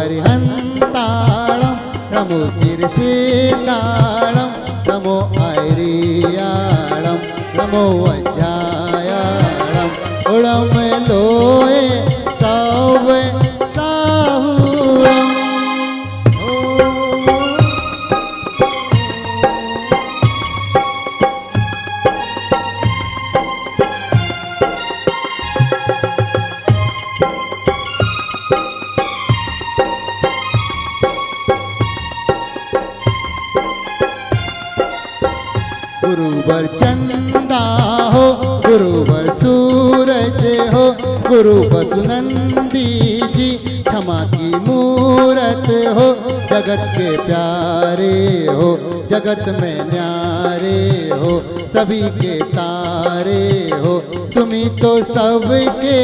अरिहन्ताळं नमो शिरसीताळं नमो ऐरियाळं नमो वज्रायाळं उळमलोए सौवे साहुळं। गुरुवर चंदा हो गुरुवर सूरज हो गुरु बसुनंदी जी क्षमा की मूरत हो जगत के प्यारे हो जगत में न्यारे हो सभी के तारे हो तुम्ही तो सबके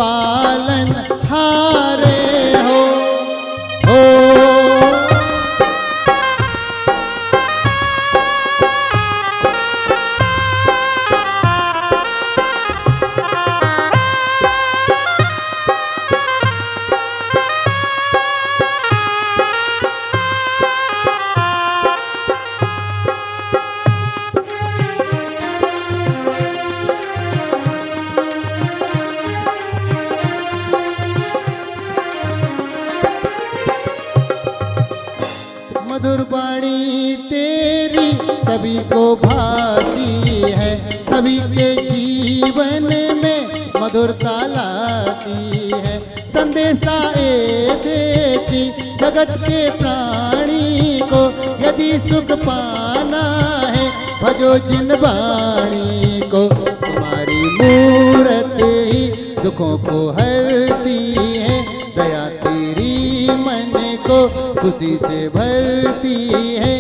पालन हारे हो। मधुर वाणी तेरी सभी को भाती है सभी के जीवन में मधुरता लाती है संदेशा ए देती जगत के प्राणी को यदि सुख पाना है भजो जिन वाणी को तुम्हारी मूरत ही दुखों को हरती है दया तेरी मन को खुशी से भरती है।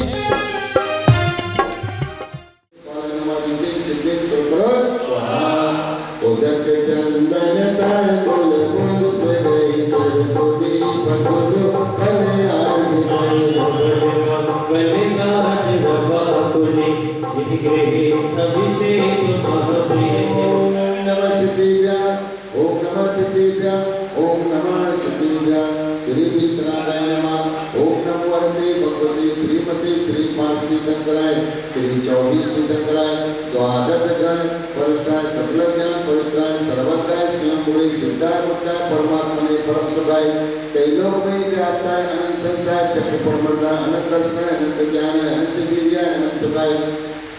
ओम नमः सिद्धिव्या श्री मित्राय नमः। ओम नमो वरदे भगवती श्रीमती श्री 5 तीर्थंकराय श्री 24 तीर्थंकराय द्वादश गण परिष्ठाय सकल ज्ञान पवित्राय सर्वज्ञाय स्वयंभुवे सिद्धाय मुक्ताय परमात्मने परम सुखाय तैलोक में व्याप्ताय अनंत संसार चक्र परमर्दा अनंत दर्शन अनंत ज्ञान अनंत वीर्य अनंत सुखाय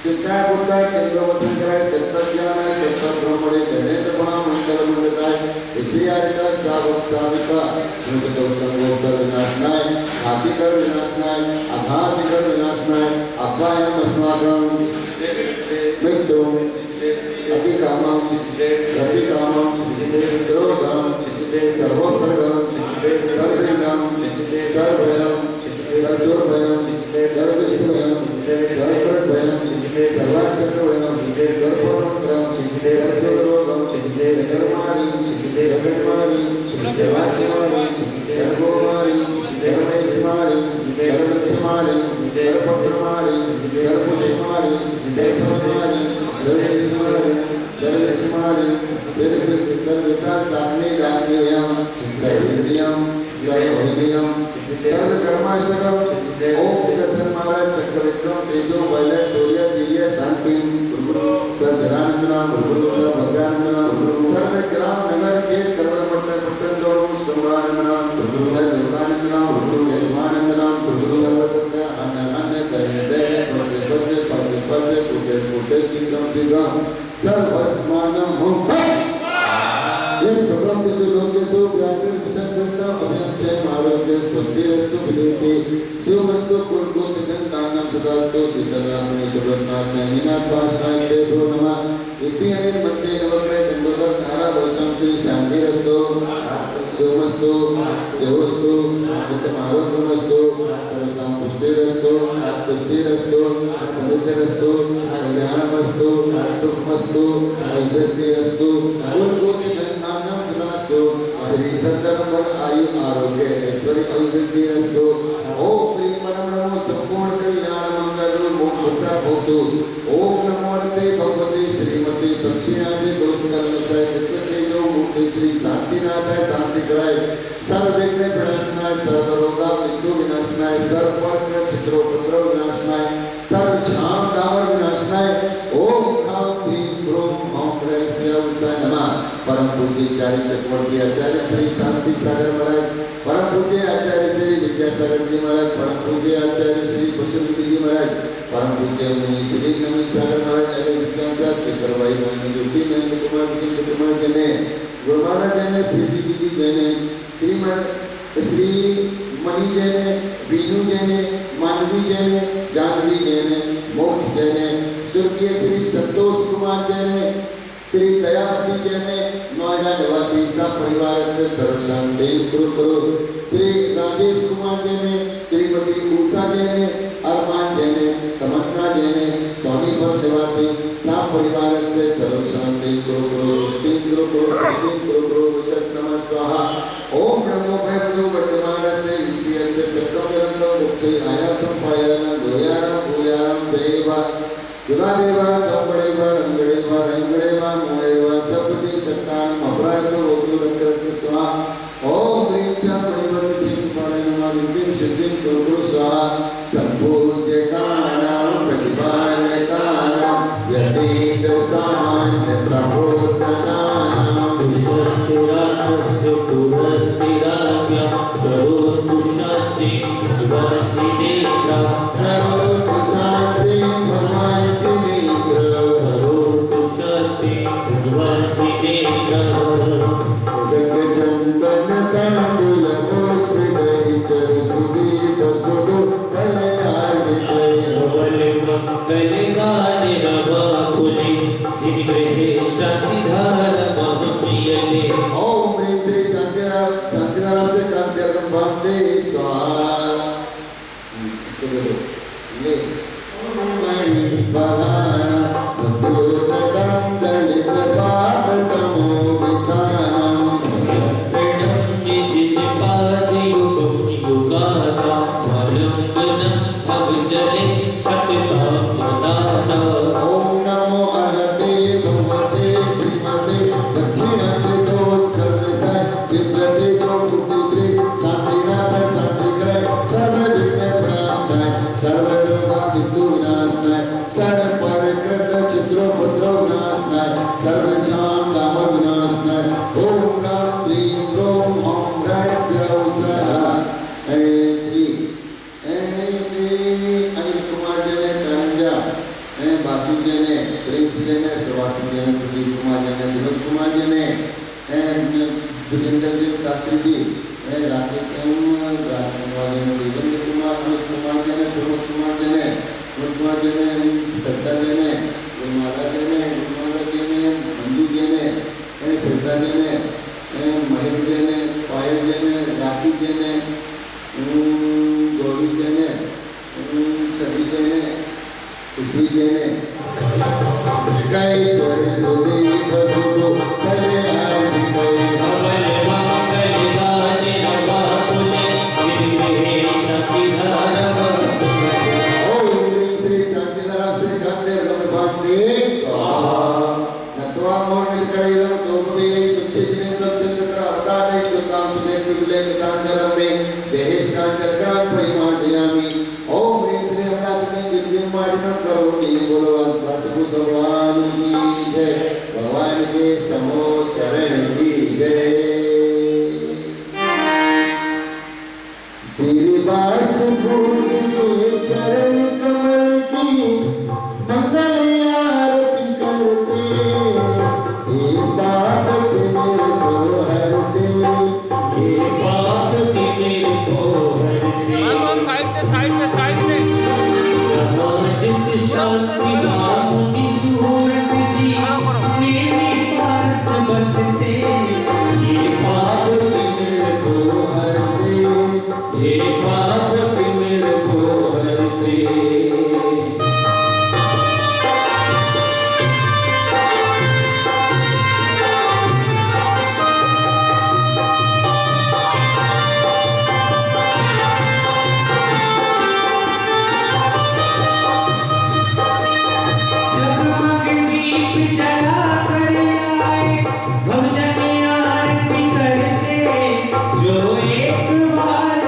सिद्धाय बुद्धाय तैलोक संकराय सत्य ज्ञान सत्य ब्रह्मणे धनेन्द्र गुणा मंगल मंडताय इसी आरिका सावक साविका झूठ दोष संगोग कर विनाशनाय आदि कर विनाशनाय अघाति कर विनाशनाय अपायम अस्माकं मृत्युम अधिकामं प्रतिकामं क्रोधं सर्वोत्सर्गं सर्ववीर्यं सर्वभयं सर्वचोरभयं सर्वविष्णुभयं सर्वभयं सर्वाचक्रभयं सर्वमन्त्रं सर्वरोगं धर्माणि जगन्माणि देवाशिमाणि सर्वोमाणि सर्वैश्माणि सर्वक्षमाणि सर्वपत्रमाणि सर्वपुष्माणि सर्वपत्रमाणि सर्वेश्माणि सर्वेश्माणि सर्वविता सामने गाम्यं सर्वेन्द्रियं सर्वभूतियं सर्वकर्माष्टकं ओम श्री महाराज चक्रविक्रम तेजो वैलय सूर्य प्रिय शांति सदानंदनाम भगवानंदनाम सर्व ग्राम नगर के कर्म मंडल पुत्रन दोनों संवानंदनाम योगानंदनाम यजमानंदनाम सर्वतज्ञ अन्य दे पद कुटे शीघ्रम सर्वस्मानम हम इस भगवान विश्व लोकेशु व्याधिर विसंकृतम अभियंचय आरोग्य स्वस्तिरस्तु विदेते शिवमस्तु कुलकुल गंतानां सदास्तु सीतानां सुब्रतनाथ नैमिनाथ पाशनाथ देवो नमः इति अनिल मध्य नवग्रह गंगोदर धारा वर्षम श्री शांतिरस्तु शिवमस्तु देवस्तु नित्यम आरोग्यमस्तु सर्वसां पुष्टिरस्तु पुष्टिरस्तु समृद्धिरस्तु कल्याणमस्तु सुखमस्तु ऐश्वर्यमस्तु कुलकुल गंतानां सदास्तु श्री सद्धर्मफल आयु आरोग्य ऐश्वर्य अभिवृद्धिरस्तु ओम प्रेम नमो संपूर्ण कल्याण मंगल मोक्ष होतु। ओम नमो वरदे भगवती श्रीमती दक्षिणा से दोष कर्मशय तेजो मूर्ति श्री शांतिनाथाय शांति कराय सर्व विघ्न प्रणाशनाय सर्व रोगा मृत्यु विनाशनाय सर्व वक्र चित्रोपद्रव विनाशनाय सर्व झाम डामर विनाशनाय ओम ह्रां भीम ब्रूम हौं ह्रैं नमः। परम पूज्य चार्य चक्रवर्ती आचार्य श्री शांति सागर महाराज, परम पूज्य आचार्य श्री विद्यासागर जी महाराज, परम पूज्य आचार्य श्री कुशलदेव जी महाराज, परम पूज्य मुनि श्री नमी सागर महाराज, अजय विज्ञान साहब केसर भाई नानी ज्योति महेंद्र कुमार विजेंद्र कुमार जने गुरुमारा जने प्रीति दीदी जने श्री मणि जने बीनू जने मानवी जने जानवी जने मोक्ष जने स्वर्गीय श्री संतोष कुमार जने श्री दयावती जने नोएडा निवासी सब परिवार से सर्व शांति करो। श्री राजेश कुमार जने श्रीमती उषा जने अरमान जने तमन्ना जने सोनीपत निवासी सब परिवार से सर्व शांति करो। नमः स्वाहा। ओम नमो भगवते वर्तमान से इस्तियस्य चक्रवर्ती मुक्षे आयासं पायाना गोयाना भूयाना देवा युगादेवा तंबड़ेवा रंगड़ेवा रंगड़ेवा मोड़ेवा सपति सत्तान अपराध वोतु रंगरत्न स्वाहा। ओम ह्रीं च मणिवत चिंपालनमा लिंगिं सिद्धिं कुरु स्वाहा। संपूज्यकानां प्रतिपालकानां यतीन्द्र सामान्य प्रबोधनानां विश्वस्यरात्रस्य पुरस्तिराज्ञा करोतु शान्ति भवन्ति नेत्रा करोतु शान्ति भवन्ति नेत्रा करोतु शान्ति भवन्ति नेत्रा उदक चन्दन ताम्बूल पुष्पदय चर सुदीप सुदो कलयादिते भवले मंगले गाने रवाकुले जिन गृहे शान्तिधार महमीयते। ओम ह्रीं श्री शांतिधाम से कांत्यर्कं भान्ते स्वाहा। ये मणि भवाना बुद्धोदकं दलित पापतमो विधानम् प्रणम्य जितपादयुगं युगानां वलम्बनं भवजले पतितां जनानां। ओम नमो अर्हते भगवते श्रीमते दक्षिणसिद्धोस्कर्मसाय दिव्यते जो मूर्ति श्री शांतिनाथ शांतिग्रह सर्व विघ्न प्रणाशनाय सर्व रोग मृत्यु विनाशनाय सर्व पवित्रत चित्रोपद्रव विनाशनाय सर्व झाम दामर विनाशनाय ओम ह्रां क्लीं ग्लौं हौं ह्रैं स्वाहा। श्री अनिल कुमार जने कारंजा बासु जने प्रिंस जने श्रीवास्तव जने प्रदीप कुमार जने विनोद कुमार जने विजेंद्र जी शास्त्री जी राकेश राजकुमार जने देवेंद्र कुमार अमित कुमार जने प्रमोद कुमार जने श्रद्धा जने गुरुमाला जने मंजू जने श्रद्धा जने महेश जने पायल जने राखी जने गौरी जने सभी जने खुशी जने कई चर सुदीप सुदो कल्याण कई भवले मंगले गाने रवाकुले जिन गृहे शान्तिधार महमीयते। ओम ह्रीं श्री शांतिधाम से कांत्यर्कं भान्ते स्वाहा। नत्वा मोर्निकैरं तोपवे सुचिजिनेन्द्रं चन्द्रकर अवतारे श्लोकां सुने पिबले नितान्तरं मे देहेस्कान्तर्कणां परिमार्जयामि। ओम ह्रीं श्री अमरासुने दिव्यं मार्जनं करोमि। बोलो वासुदेव भगवान की जय, भगवान के समो शरण की जय। श्रीवास भूत के चरण कमल की मंगल आरती करते हे पाप के मेरे को हरते हे पाप की मेरे को हरते। साइड से समाजिक शांति धाम की सूरत जी मेरे पास बसते। हे पाप के मेरे को हरते हे पाप की मेरे को हरते। जगमग दीप जला कर आए भवजन आरती करते जो एक बार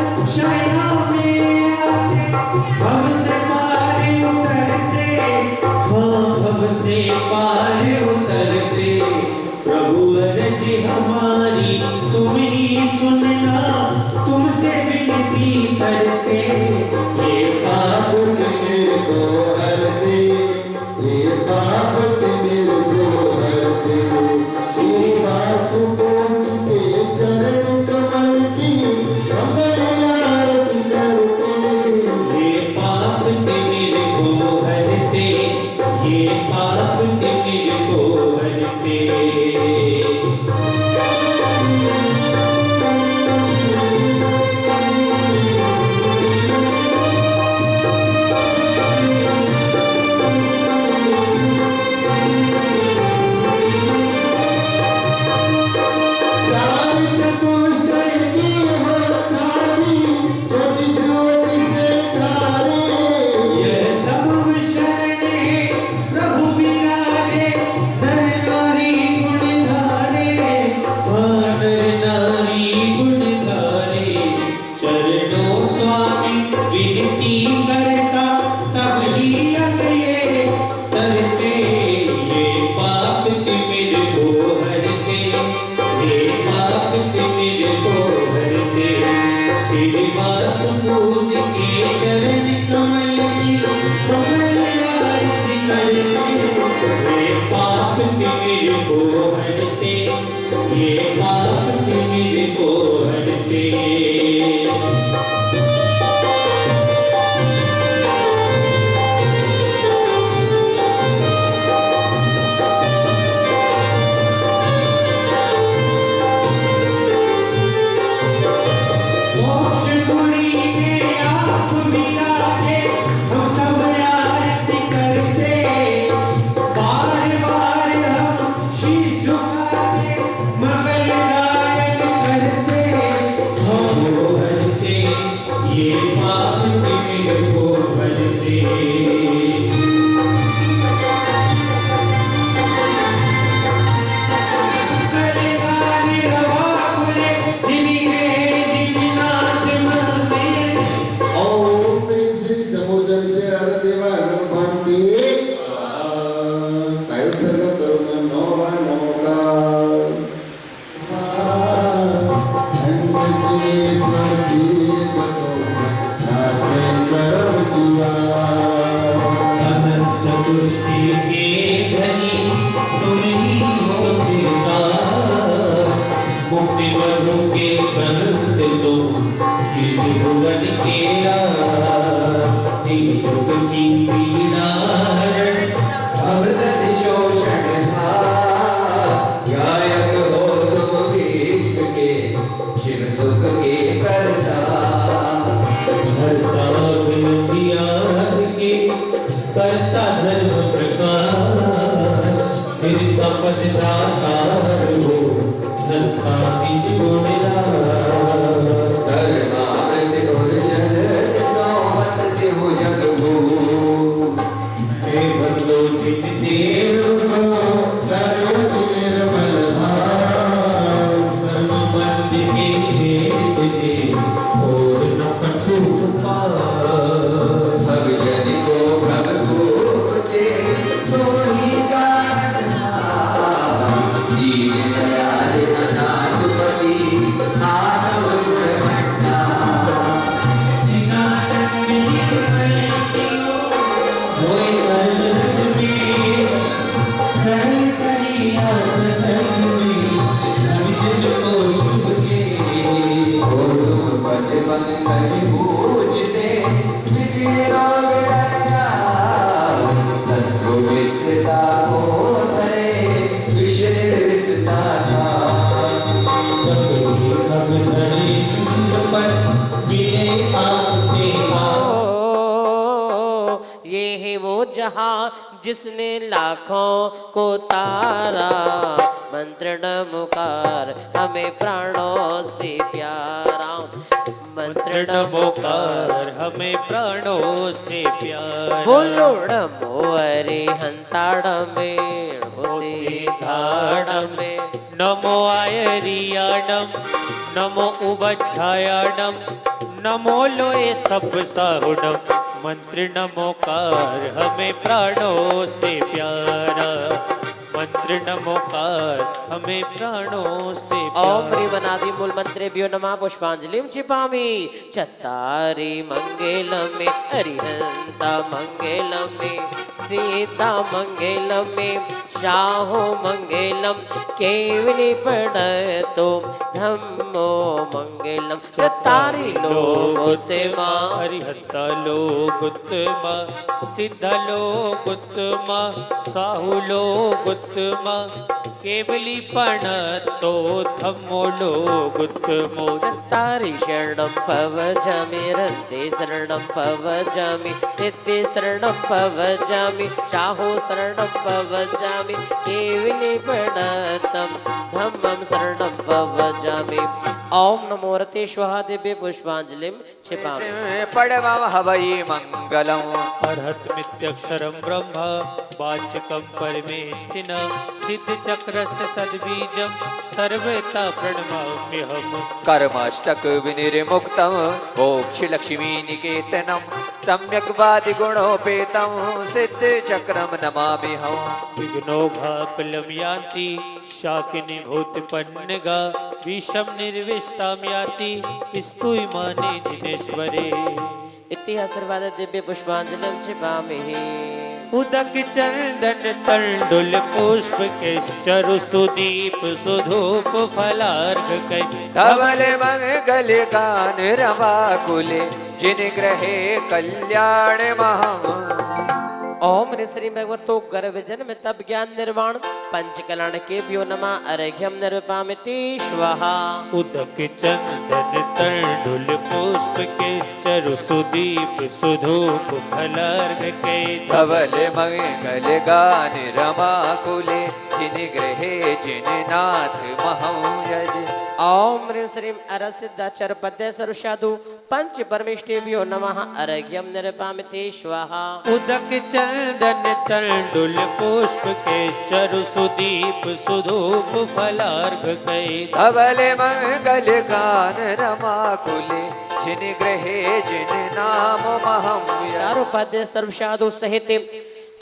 विनती करते, ये पाप मेरे को हरते, ये पाप मेरे को हरते। सेवा सुबोध के चरण कमल की मंगल आरती करते। ये पाप मेरे को हरते, ये पाप मेरे को हरते। चार चतुष्टय की हरतारी, ज्योतिष से धारे। यह सब शरणे प्रभु विराजे, नर नारी गुण धारे, नर नारी गुण धारे। चरणों स्वामी विनती करता, तब ही अब ये करते। ये पाप मेरे को हरते, ये पाप मेरे को हरते। श्रीवास पूज के चरण कमल की कमल आरती करते। ये पाप मेरे को हरते, ये पाप मेरे को हरते। मोक्ष कुड़ी में आप विराजे, हम सब आरती करते। बार बार हम शीश झुकाते, मंगल गायन करते। हम हरते, ये पाप मेरे को हरते। कलिवारी हवा खुले, जिन्हें जिन्नाथ मंदिर। ओम श्री समुद्र से हर देवा भगवान की काय सर्ग करुण नोवा नमोकार। अनंत चतुष्टय के धनी तुम ही हो सिरदार। मुक्ति बधु के बनंत तुम, त्रिभुवन के राज। युग की पीड़ाहरण, अवदति शोषण गायक हो तुम भीष्म के, शिव सुख के करता। हरता विनतिया हर के, करता धर्म प्रकाश। फिर तपत दातार हो, नंता निज गुण रास। कर्मामृत गुरुजन सोमत तिहु जग भू। हे भगवती देव करो निर्मल भाव, कर्म बंध के छेद दे, और न कठोर पार। भगजन को भगभूप दे, तो ही कारण दीन दयाल अनाथपति, आनव गुण भंडार। जिनानंद निर्मल कियो, होय अर्ज में। सहल करिया सतन में, अभिषेक को शुभ के। और तुम पद पंकज पूजते, विघ्न रोग हरता। शत्रु मित्रता को धरे, विष निर्विषता था। चक्री अब धरे कुंड पर, मिले आपके हाथ। ये है वो जहां जिसने लाखों को तारा। मंत्र नमोकार हमें प्राणों से प्यारा। मंत्र नमोकार हमें प्राणों से प्यारा। बोलो नमो अरे हंताड़मे धाड़मे। नमो आयरियाणम, नमो उबच्छायाणम, नमो लोए सब साहुणम। मंत्र नमोकार हमें प्राणों से प्यारा। मंत्र नमोकार हमें प्राणों से ओम प्यार ह्रीमनादि मूल मंत्रेभ्यो नमः पुष्पांजलिं क्षिपामि चत्तारि मंगलमे हरिहंता मंगलमे सीता मंगलमे शाहो मंगलम केवली पड़तो धम्मो मंगलम चत्तारि लोक उत्तमा हरिहत्ता लोक उत्तमा सिद्ध लोक उत्तमा साहु लोक उत्तमा केवली प्रणतो धम्मो लोक उत्तमो चत्तारि शरणं पवजामि रन्ते शरणं पवजामि सिद्धि शरणं पवजामि शाहो शरणं पवजामि केवली प्रणतं धम्मं शरणं पवजामि ओम नमो रते स्वाहा दिव्य पुष्पांजलिं क्षिपामि पडवं हवै मङ्गलम् अर्हतमित्यक्षरं ब्रह्म वाच्यकं परमेष्टिन सिद्धचक्रस्य सद्बीजं सर्वथा प्रणमाम्यहम् कर्मष्टक विनिर्मुक्तं मोक्षलक्ष्मीनिकेतनं सम्यक् वादिगुणोपेतं सिद्धचक्रं नमाम्यहम् विघ्नौघाकलं यान्ति शाकिनी भूतपन्नगा विषम निर्विष्टां याति स्तूयमाने जिनेश्वरे इति आशीर्वाद दिव्य पुष्पांजलिं क्षिपामि उदक चंदन तंडुल पुष्प केश्चरु सुदीप सुधूप फलार्घ कै धवल मंगल गान रवाकुले जिन ग्रहे कल्याण महम् ओम श्री भगवतो गर्भ जन्म तप ज्ञान निर्वाण पंच कल्याण के भ्यो नमः अर्घ्यम निर्वापामिति स्वाहा उदक चंदन तंडुल पुष्प केश्चरु सुदीप सुधूप फलार्घ कै धवल मंगल गान रमाकुले जिन ग्रहे जिन नाथ महं यज ओम श्री अरसिद्धाचर पद्य सर्वसाधु पंच परमेष्ठेभ्यो नमः अर्घ्यम निर्वापामिति स्वाहा उदक चंदन तंडुल पुष्प केश्चरु सुदीप सुधूप फलार्घ कै धवल मंगल गान रमाकुले जिन ग्रहे जिन नाम महं यज चारों पद्य सर्वसाधु सहित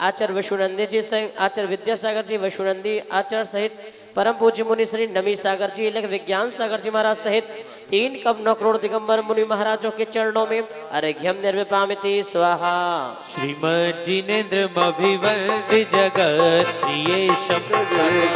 आचार्य वशुनंदी जी सहित आचार्य विद्यासागर जी वशुनंदी आचार्य सहित परम पूज्य मुनि श्री नमी सागर जी लेख विज्ञान सागर जी महाराज सहित 3 करोड़ 9 करोड़ दिगंबर मुनि महाराजों के चरणों में अर्घ्यम निर्विपामिति स्वाहा श्रीमद जिनेन्द्र मभिवंद जगत प्रिय शब्द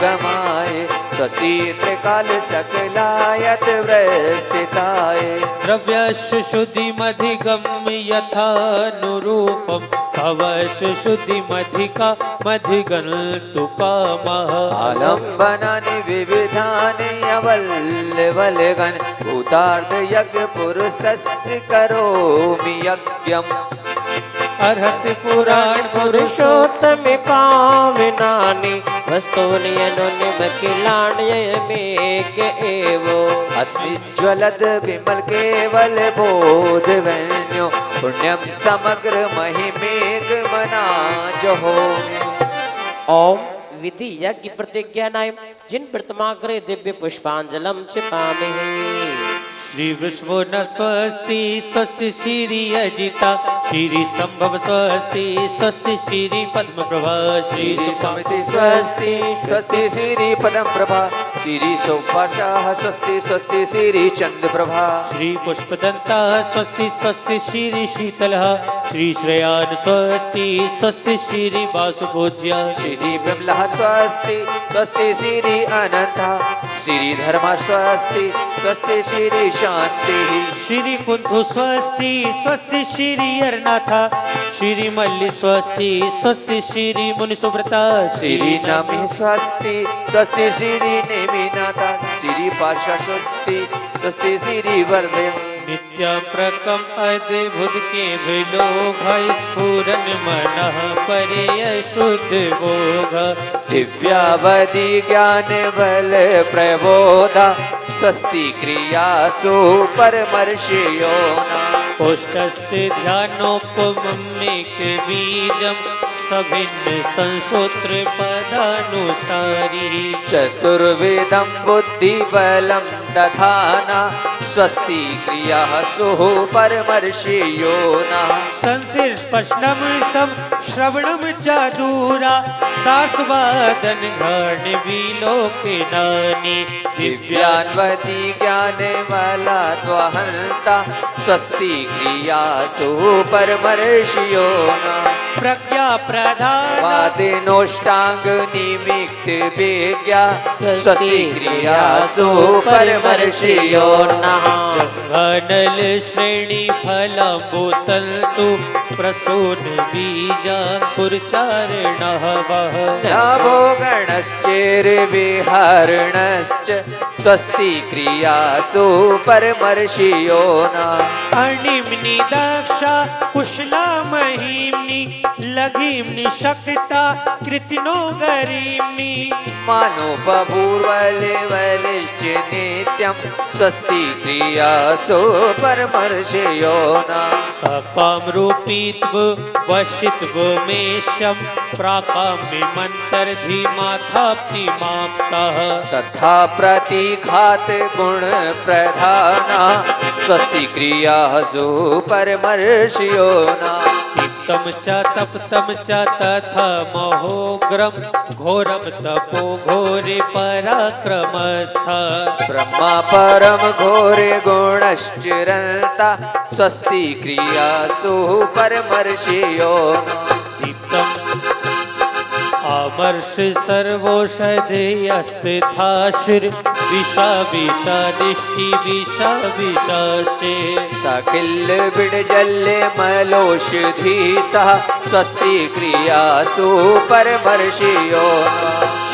गमाए स्वस्ति त्रिकाल सकलायत व्रस्थिताय द्रव्यश शुद्धि मधिगम यथानुरूपम भवश शुद्धि मधिका मधिगण तुकामः आलम्बनानि विविधानि अवल्लवलगन भूतार्थ यज्ञ पुरुषस्य करोमि यज्ञम् अर्हत पुराण पुरुषोत्तम पावनानि वस्तूनि अनुनिमकिलाण्यमेक एवो अस्मि ज्वलद विमल केवल बोध वन्यो पुण्यम समग्र महिमेक मना जहो ओम विधि यज्ञ प्रतिज्ञानाय जिन प्रतिमाग्रे दिव्य पुष्पांजलम क्षिपामि श्री विष्णु न स्वस्ति स्वस्ति श्री अजिता श्री संभव स्वस्ति स्वस्ति श्री पद्म प्रभा श्री समिति स्वस्ति स्वस्ति श्री पदम प्रभा श्री सौपाचाः स्वस्ति स्वस्ति श्री चंद्र प्रभा श्री पुष्पदंता स्वस्ति स्वस्ति श्री शीतल श्री श्रेयान स्वस्ति स्वस्ति श्री वासुपूज्य श्री विमला स्वस्ति स्वस्ति श्री अनंता श्री धर्मा स्वस्ति स्वस्ति श्री शांति श्री कुंथु स्वस्ति स्वस्ति श्री अरनाथा श्री मल्ली स्वस्ति स्वस्ति श्री मुनि सुव्रता श्री नमी स्वस्ति स्वस्ति श्री नेमिनाथा श्री पार्श्व स्वस्ति स्वस्ति श्री वर्धय नित्य प्रकम अद्भुत के विलोघ स्फुरन मनः परे शुद्ध भोग दिव्यावधि ज्ञान बल प्रबोधा स्वस्ति क्रियासु परमर्षियो ओष्ठस्ते ध्यानोपमेक बीजम सभिन्न संसूत्र पदानुसारी चतुर्वेदं बुद्धिबलं दधाना स्वस्ति क्रिया सुः परमर्षियो नः संस्पर्शनम सम श्रवणम चादूरा दासवादन घाण विलोकनानि दिव्यान्वती ज्ञानमला त्वहन्ता स्वस्ति क्रिया सुः परमर्षियो नः प्रज्ञा प्रधान वादिनोष्टांग निमित्त विज्ञा स्वस्ति क्रिया सुः परमर्षियो नः जंघानल श्रेणी फलाम्बोतन्तु प्रसून बीजाङ्कुरचारिणः वः नभो गणश्चैर्विहरणश्च स्वस्ति क्रियासु परमर्षियो नः अणिम्नि दक्षा कुशला महिम्नि लघिम्नि शक्ता कृतिनो गरीम्नि मानोपपूर्वलिवलिश्च नित्यं स्वस्ति क्रियासु परमर्षियो नः सकामरूपीत्व वशित्व मेषं प्राकाम्य मन्तर्धिमाथाप्तिमाप्तः तथा प्रतिघात गुण प्रधाना स्वस्ति क्रियासु परमर्षियो नः तम च तप्तम च तथा महोग्रम घोरम तपो घोरे पराक्रमस्थ ब्रह्मा परम घोरे गुणश्चिरन्ता स्वस्ति क्रियासु परमर्षियो दीप्तम अमर्ष सर्वौषधयस्थिताशिर विषा विषा दिष्टि विषा विषाश्चे सखिल बिडजल्य मलोषधि सह स्वस्ति क्रियासु परमर्षियो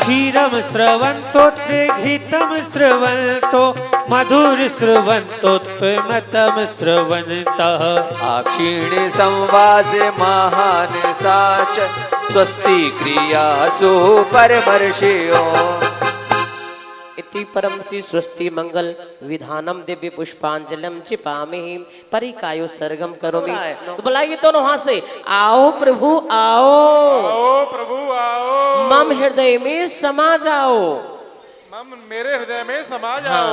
क्षीरम स्रवन्तोत्र घृतम स्रवन्तो मधुर स्रवन्तोत्पमतम स्रवन्तः आक्षीण संवास महान साच स्वस्ति क्रियासु परमर्षियो इति परम श्री स्वस्ति मंगल विधानम दिव्य पुष्पांजलम चिपामि परिकायो सर्गम करोमि। तो बुलाइए दोनों हाथ से, आओ प्रभु आओ, आओ प्रभु आओ, मम हृदय में समा जाओ, मम मेरे हृदय में समा जाओ।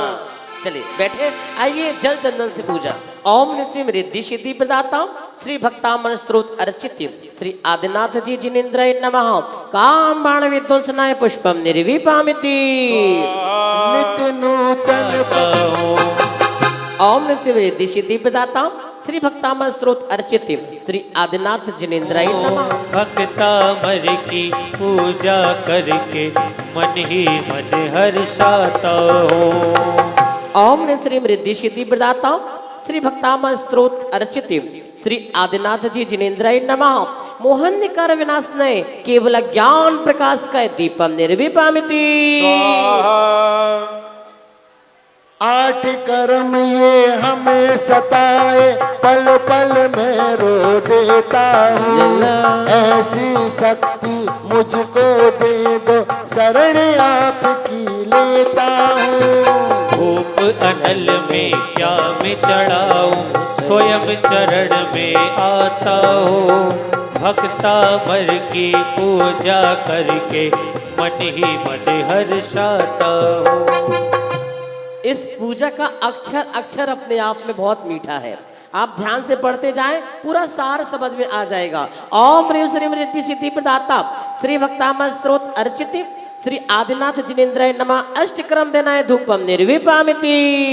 चलिए बैठे, आइए जल चंदन से पूजा। ओम निसिम रिद्धि सिद्धि प्रदाता श्री भक्तामन स्त्रोत अर्चित श्री आदिनाथ जी जिनेन्द्राय नमः। काम बाण विध्वंसनाय पुष्पम निर्विपामिति नित्य नूतन ओम निसिम रिद्धि सिद्धि प्रदाता श्री भक्तामन स्त्रोत अर्चित श्री आदिनाथ जिनेन्द्राय नमः। भक्तामर की पूजा करके मन ही मन हर्षाता हो। ओम ने श्री रिद्धि सिद्धि प्रदाता श्री भक्तामन स्त्रोत अर्चित श्री आदिनाथ जी जिनेन्द्राय नमः। मोहन कर विनाशनय केवल ज्ञान प्रकाश का दीपम निर्विपामिति। आठ कर्म ये हमें सताए, पल पल में रो देता हूँ। ऐसी शक्ति मुझको दे दो, शरण आपकी लेता हूँ। धूप अनल में क्या मैं चढ़ाऊं, स्वयं चरण में आता हूँ। भक्ता मर की पूजा करके मन ही मन हर्षाता हूँ। इस पूजा का अक्षर अक्षर अपने आप में बहुत मीठा है। आप ध्यान से पढ़ते जाएं, पूरा सार समझ में आ जाएगा। ओम ह्रीं श्रीं रिद्धि सिद्धि प्रदाता श्री भक्तामन स्त्रोत अर्चित श्री आदिनाथ जिनेन्द्राय नमः। अष्टक्रम देनाय धूपम निर्विपामिति।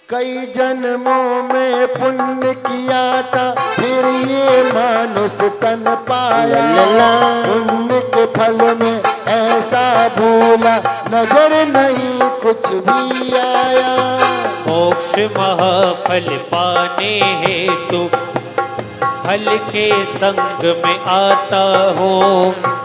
कई जन्मों में पुण्य किया था, फिर ये मानुष तन पाया। पुण्य के फल में ऐसा भूला, नजर नहीं कुछ भी आया। मोक्ष महाफल पाने हेतु फल के संग में आता हूँ।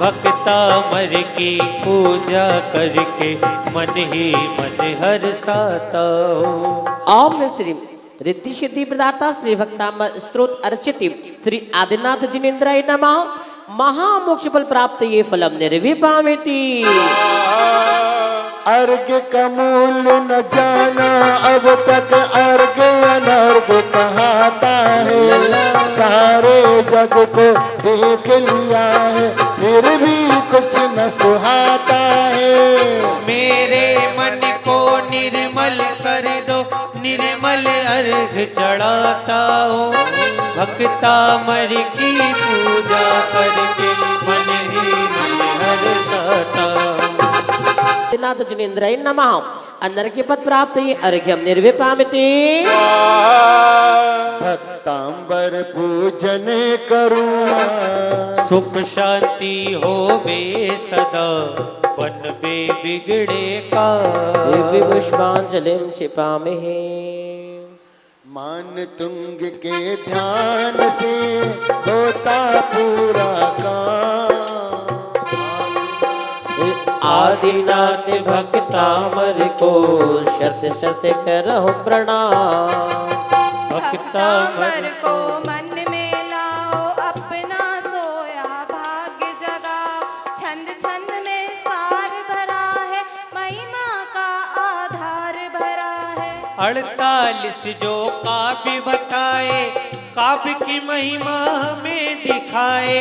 भक्ता मर की पूजा करके मन ही मन हर्षाता हूँ। ओम श्री रिद्धि सिद्धि प्रदाता श्री भक्तामन स्त्रोत अर्चित श्री आदिनाथ जिनेन्द्राय नमः। महामोक्ष फल प्राप्त ये फलम निर्विपामिति। अर्घ का मूल्य न जाना अब तक, अर्घ अनर्घ कहाता है। सारे जग को देख लिया है, फिर भी कुछ न सुहाता है। मेरे मन कर दो निर्मल अर्घ चढ़ाता हूँ। भक्तामर की पूजा करके मन ही मन हर्षाता हूँ। नाथ जिनेन्द्राय नमः। अंदर पद प्राप्त अर्घ्यम निर्विपामिति। भक्तांबर पूजन करूँ सुख शांति होवे सदा बन बे बिगड़े का। दिव्य पुष्पांजलिम छिपामहे। मान तुंग के ध्यान से होता पूरा काम। आदिनाथ भक्तामर को शत शत करहु प्रणाम। भक्तामर को मन में लाओ अपना सोया भाग्य जगाओ। छंद छंद में सार भरा है महिमा का आधार भरा है। 48 जो काव्य बताए काव्य की महिमा हमें दिखाए।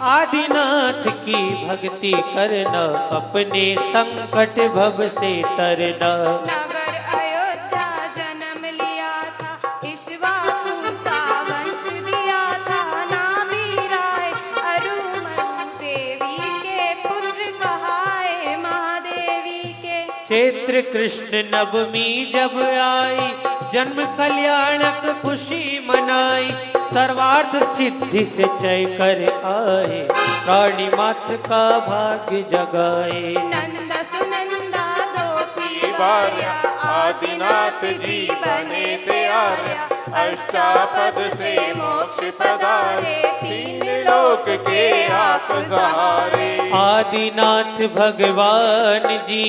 आदिनाथ की भक्ति करना अपने संकट भव से तरना। नगर अयोध्या जन्म लिया था इक्ष्वाकु सा वंश दिया था। नामी राय अरुमन देवी के पुत्र कहाए महादेवी के। चैत्र कृष्ण नवमी जब आई जन्म कल्याणक खुशी मनाई। सर्वार्थ सिद्धि से जय कर आए प्राणी मात्र का भाग्य जगाए। नंद सुनंदा दो की बार्या आदिनाथ जी बने थे आर्या। अष्टापद से मोक्ष पधारे तीन लोक के आप सहारे। आदिनाथ भगवान जी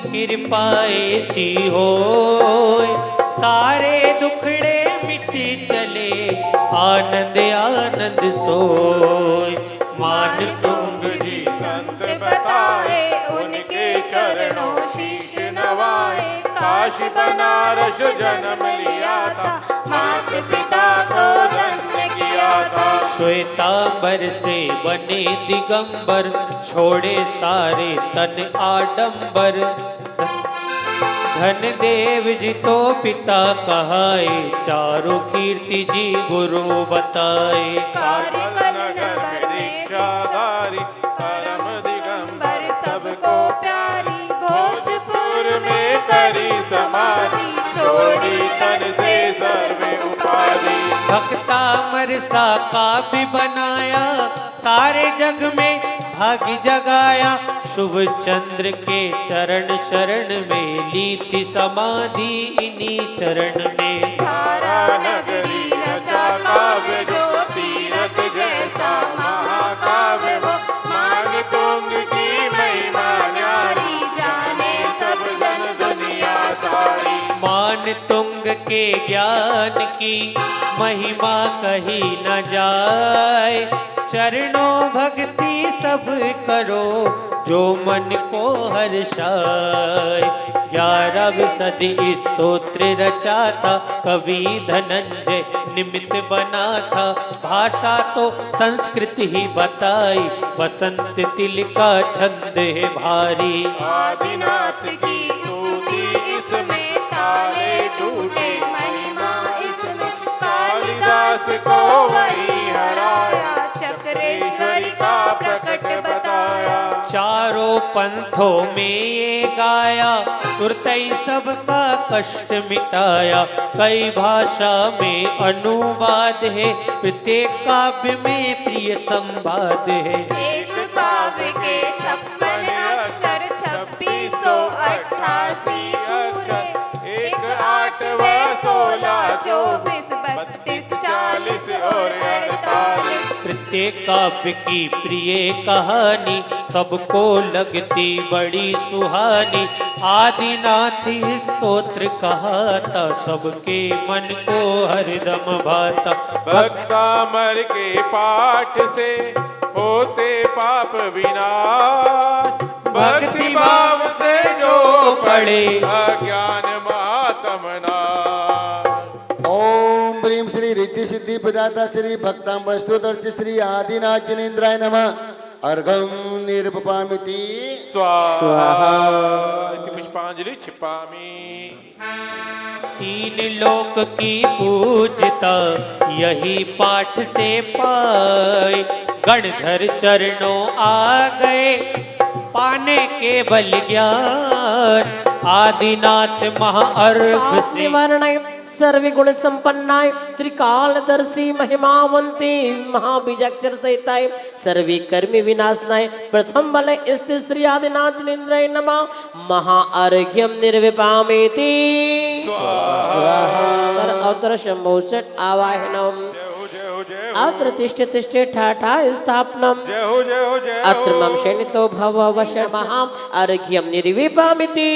कृपा ऐसी होय सारे दुखड़े मिटी चले आनंद आनंद सोय। मान तुंग जी संत बताए उनके चरणों शीश नवाए। काशी बनारस जन्म लिया था मात पिता को धन्य किया था। श्वेतांबर से बने दिगंबर छोड़े सारे तन आडंबर। धन देव जी तो पिता कहाए चारों कीर्ति जी गुरु बताए। कार्यकल नगर दीक्षाधारी परम दिगंबर सबको प्यारी। भोजपुर में करी समाधि छोड़ी तन से सर्व उपाधि। भक्तामर सा काव्य बनाया सारे जग में भाग्य जगाया। शुभ चंद्र के चरण शरण में ली थी समाधि इन्हीं चरण में। धारा नगरी रचा काव्य जो तीरथ जैसा महाकाव्य वो। मान तुंग की महिमा न्यारी जाने सब जन दुनिया सारी। मान तुंग के ज्ञान की महिमा कही न जाए। चरणों भक्ति सब करो जो मन को हर्षाए। 11 सदी स्तोत्र रचा था कवि धनंजय निमित्त बना था। भाषा तो संस्कृत ही बताई बसंत तिल का छंद है भारी। आदिनाथ की स्तुति इसमें ताले टूटे महिमा इसमें। कालिदास को वही हराया चक्रेश्वरी का प्रकट बताया। चारों पंथों में ये गाया तुरतई सबका कष्ट मिटाया। कई भाषा में अनुवाद है प्रत्येक काव्य में प्रिय संवाद है। एक काव्य के 56 अक्षर 2688 पूरे। एक 8 व 16 24 32 40 और 48। प्रत्येक काव्य की प्रिय कहानी सबको लगती बड़ी सुहानी। आदिनाथ स्तोत्र कहाता सबके मन को हरदम भाता। भक्तामर के पाठ से होते पाप विनाश। भक्ति भाव से जो पढ़े अज्ञान महात्मना। ओम प्रीम श्री रिद्धि सिद्धि प्रदाता श्री भक्तांबर स्तोत्र श्री आदिनाथ जिनेन्द्राय नमः। अर्घम निर्वपामिति स्वाहा। पुष्पांजलि छिपामी। तीन लोक की पूजता यही पाठ से पाए, गणधर चरणों आ गए पाने के बल ज्ञान, आदिनाथ महाअर्घ से निवारणाय सर्वगुण संपन्नाय त्रिकालदर्शी महिमावंती महाबीजाक्षर सहिताय सर्वी कर्मी विनाशनाय प्रथम बल स्थित श्री आदिनाथ जिनेन्द्राय नमः। महाअर्घ्यम निर्विपामेति अवतर शंभो षट् आवाहनम अत्र तिष्ठ तिष्ठ ठाठा स्थापनम जय हो जय हो जय हो। अत्र मम शनितो भव वश महा अर्घ्यम निर्विपामिति।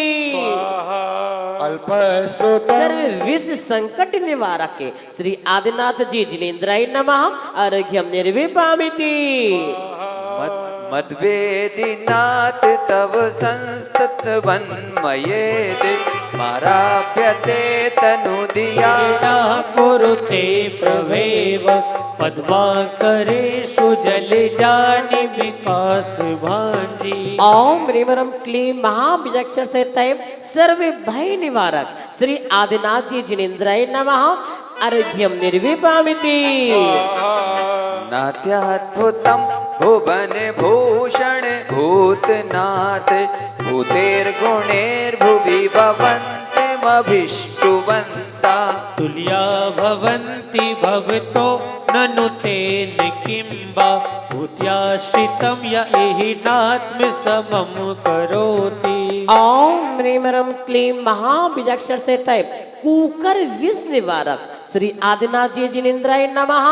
अल्पश्रुतम् सर्व विष संकट निवारक के श्री आदिनाथ जी जिनेन्द्राय नमः अर्घ्यम निर्विपामिति। मद्वेदिनाथ तव संस्तत वन्मयेद माराप्यते तनुदिया कुरुते प्रवेव पद्मा करे सुजल जानि विकास भांजी। ओम ह्रीं क्लीं महाबीजाक्षर से तय सर्व भय निवारक श्री आदिनाथ जी जिनेन्द्राय नमः अर्घ्यम निर्विपामिति। नात्याद्भुतं भुवन भूषण भूतनाथ भूतेर्गुणैर्भुवि भवन्तमभिष्टुवन्ता तुल्या भवन्ति भवतो ननु तेन किंबा भूत्याश्रितं य एहिनात्म समम करोति। ओम ह्रीं क्लीं महाबीजाक्षर से तय कुकर विष निवारक श्री आदिनाथ जी जिनेन्द्राय नमः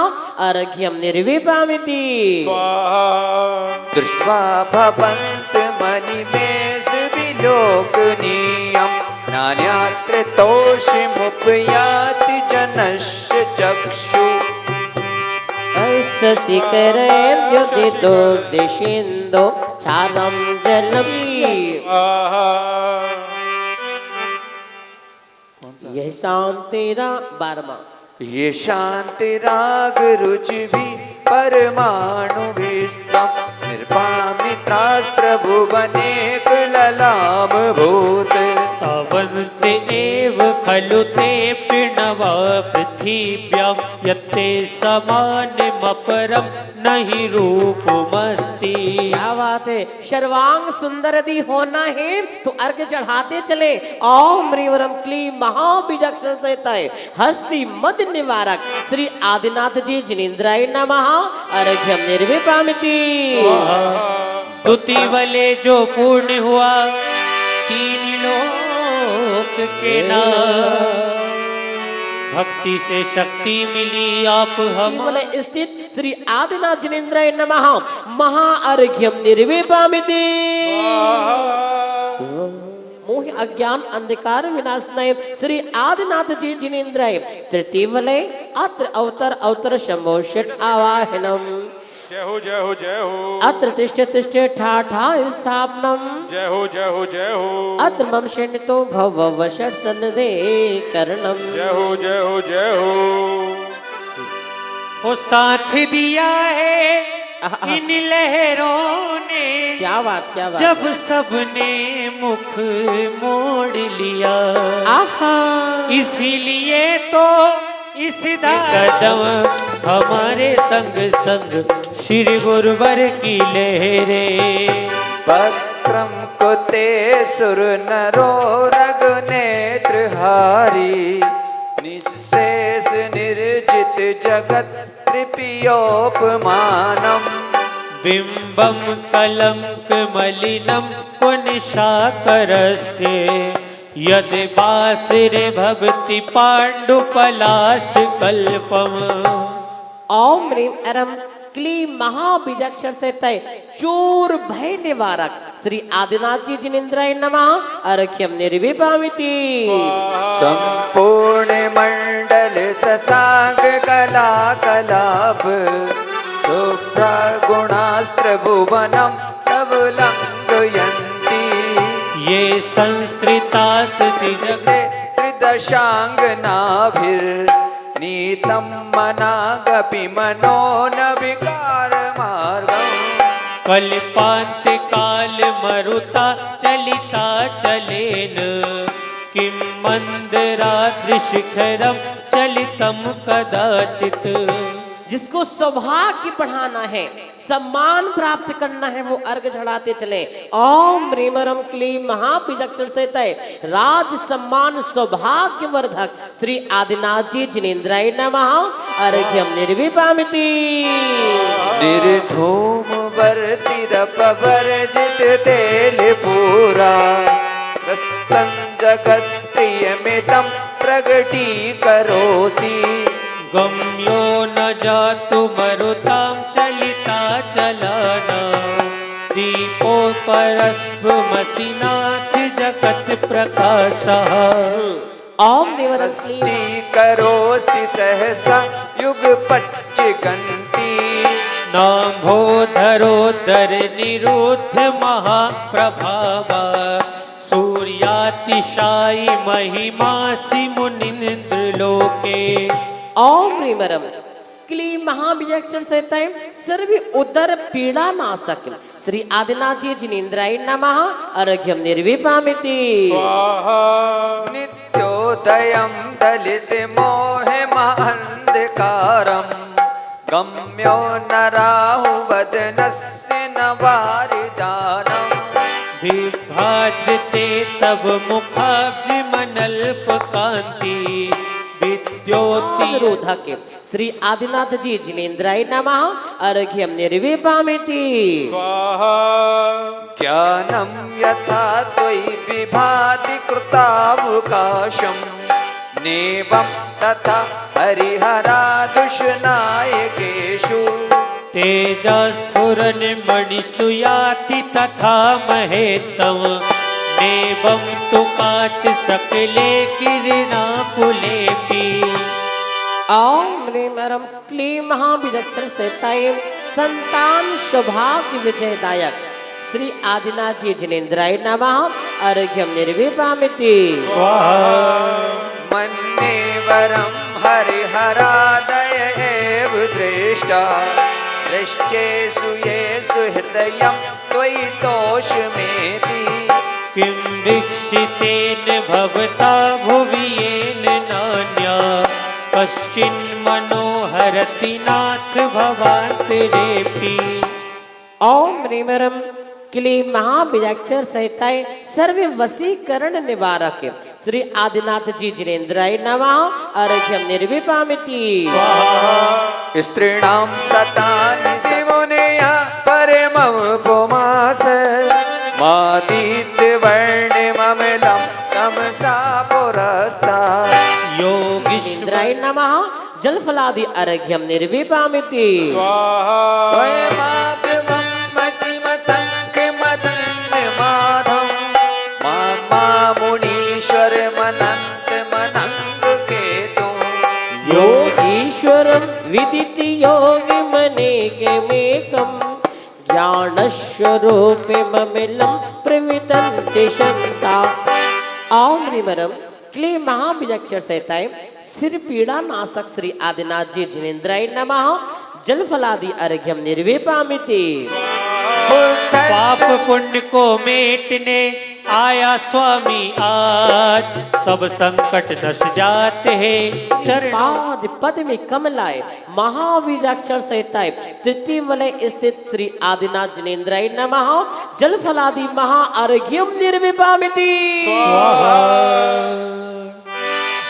अर्घ्यम निर्विपामिति। दृष्ट्वा भवन्त मणिमेष विलोकनीयं नान्यत्र तोषमुपयाति जनस्य चक्षु शशिकरद्युदितो दिशेन्दो क्षारं जलम्। यह शांतिरा 12वां। ये शांति राग रुचि भी परमाणु भीष्टम निर्पामित्रास्त्र भुवनेक ललाम भूत तावन्ते एव खलु ते प्रणवा पृथिव्यां यत्ते समानमपरं नहि रूपमस्ति। क्या बात है, सर्वांग सुंदर यदि होना है तो अर्घ्य चढ़ाते चले। ओम ह्रीं क्लीं महाबीजाक्षर से तय हस्ति मद निवारक श्री आदिनाथ जी जिनेन्द्राय नमः अर्घ्यम निर्विपामिति। तुति वले जो पूर्ण हुआ तीन लोक के नाम, भक्ति से शक्ति मिली आप हम बोले स्थित श्री आदिनाथ जिनेन्द्राय नमः महाअर्घ्यम निर्विपामिति। मोह अज्ञान अंधकार विनाशनाय श्री आदिनाथ जी जिनेन्द्राय तृतीय वलय अत्र अवतर अवतर शंभो षट् आवाहनम जय हो जय हो जय हो। अत्र तिष्ठ तिष्ठ ठाठा स्थापनम जय हो जय हो जय हो। अत्र मम शनितो भव वषट् सन्निधे करणम जय हो जय हो जय हो। वो साथ दिया है इन लहरों ने, क्या बात जब सबने मुख मोड़ लिया। आहा इसीलिए तो इस कदम हमारे संग संग श्री गुरुवर की लहरे। पत्रम कुते सुर नरो रग नेत्रहारी निःशेष निर्जित जगत कृपयोपमानम बिंबम कलंक मलिनम कुनिशाकरस्य यद बासिरे भवति पांडुपलाश कल्पम। ओम ह्रीं अरम क्लीं महाबीजाक्षर से तय चोर भय निवारक श्री आदिनाथ जी जिनेन्द्राय नमः अर्घ्यम निर्विपामिति। संपूर्ण मंडल ससांग कला कलाप सुप्रगुणास्त्र भुवनम तव लंघयन्ति ये संस्कृतास्ति जगते त्रिदशांग नाभिर नीतम मनागपि मनो न विकार मार्गम कल्पांत काल मरुता चलिता चलेन किं मंदराद्रिशिखरम चलितम कदाचित। जिसको सौभाग्य बढ़ाना है, सम्मान प्राप्त करना है, वो अर्घ चढ़ाते चले। ओम ह्रीमरम क्लीम महाबीजाक्षर से तय राज सम्मान सौभाग्य वर्धक श्री आदिनाथ जी जिनेन्द्राय नमः। अर्घ्यम निर्विपामिति निर्धूम वर्तिरपवर्जित तेल पूरा प्रस्तं जगत प्रियमितं प्रगटीकरोसि। गम्यो न जातु मरुतां चलिता चलाना दीपोपरस्त्वमसिनाथ जगत प्रकाशः। ओम निवरम करोस्ति सहसा युगपच्चिगन्ति नाम्भोधरोदर निरुद्ध महाप्रभाव सूर्यातिशायी महिमासि मुनीन्द्र लोके। ओम ह्रीमरम क्लीम महाबीजाक्षर से तय सर्व उदर पीड़ा नाशक श्री आदिनाथ जी जिनेन्द्राय नमः। अर्घ्यम निर्विपामिति नित्योदयं दलित मोहमहन्धकारम् गम्यो न राहुवदनस्य न वारिदानम्। विभाजते तव मुखाब्जमनल्पकान्ति विद्योति रोधक श्री आदिनाथ जी जिनेन्द्राय नमः। अर्घ्यम निर्विपामिति ज्ञानं यथा त्वयि विभाति कृतावकाशम् नेवं तथा हरिहरादुषनायकेषु। तेजस्फुरन मणिषु याति तथा महेत्तम नेवं तु काच सकले किरणा पुलेपि। ओम ह्रीमरम क्लीम महाबीजाक्षर से तय संतान सौभाग्य विजयदायक श्री आदिनाथ जी जिनेन्द्राय नमः। अर्घ्यम निर्विपामिति मन्ये वरं हरिहरादय एव दृष्टा दृष्टेषु येषु हृदयं त्वयि तोषमेति। किं वीक्षितेन भवता भुवि येन नान्या कश्चिन्मनोहरति नाथ भवान्तरेऽपि। ओम ह्रीमरम क्लीम महाबीजाक्षर सहिताय सर्व वशीकरण निवारक श्री आदिनाथ जी जिनेन्द्राय नमः। अर्घ्यम निर्विपामिति स्त्रीणां सतानि शिवोनेया परमं पुमास मादित्यवर्णिममिलं तमसा पुरस्तात्। जिनेन्द्राय नमः। जलफलादि अर्घ्यम निर्विपामिति त्वयमाद्यमं मतिमसङ्ख्यमदन्यमाधं मामुनीश्वरमनन्तमनङ्गकेतुं। योगीश्वरं विदिति योगी मनेकमेकं ज्ञानस्वरूपे ममिलं प्रवितन्ति शन्ता। ओम ह्रीमरम क्लीम महाबीजाक्षर सहिताय सिर पीड़ा नाशक श्री आदिनाथ जी जिनेन्द्राय नमः। जलफलादि अर्घ्यम निर्विपामिति पाप पुण्य को मेटने आया स्वामी आज सब संकट नश जाते हैं चरण। पाद पद में कमलाय महाबीजाक्षर सहिताय तृतीय वलय स्थित श्री आदिनाथ जिनेन्द्राय नमः। जलफलादि महा अर्घ्यम निर्विपामिति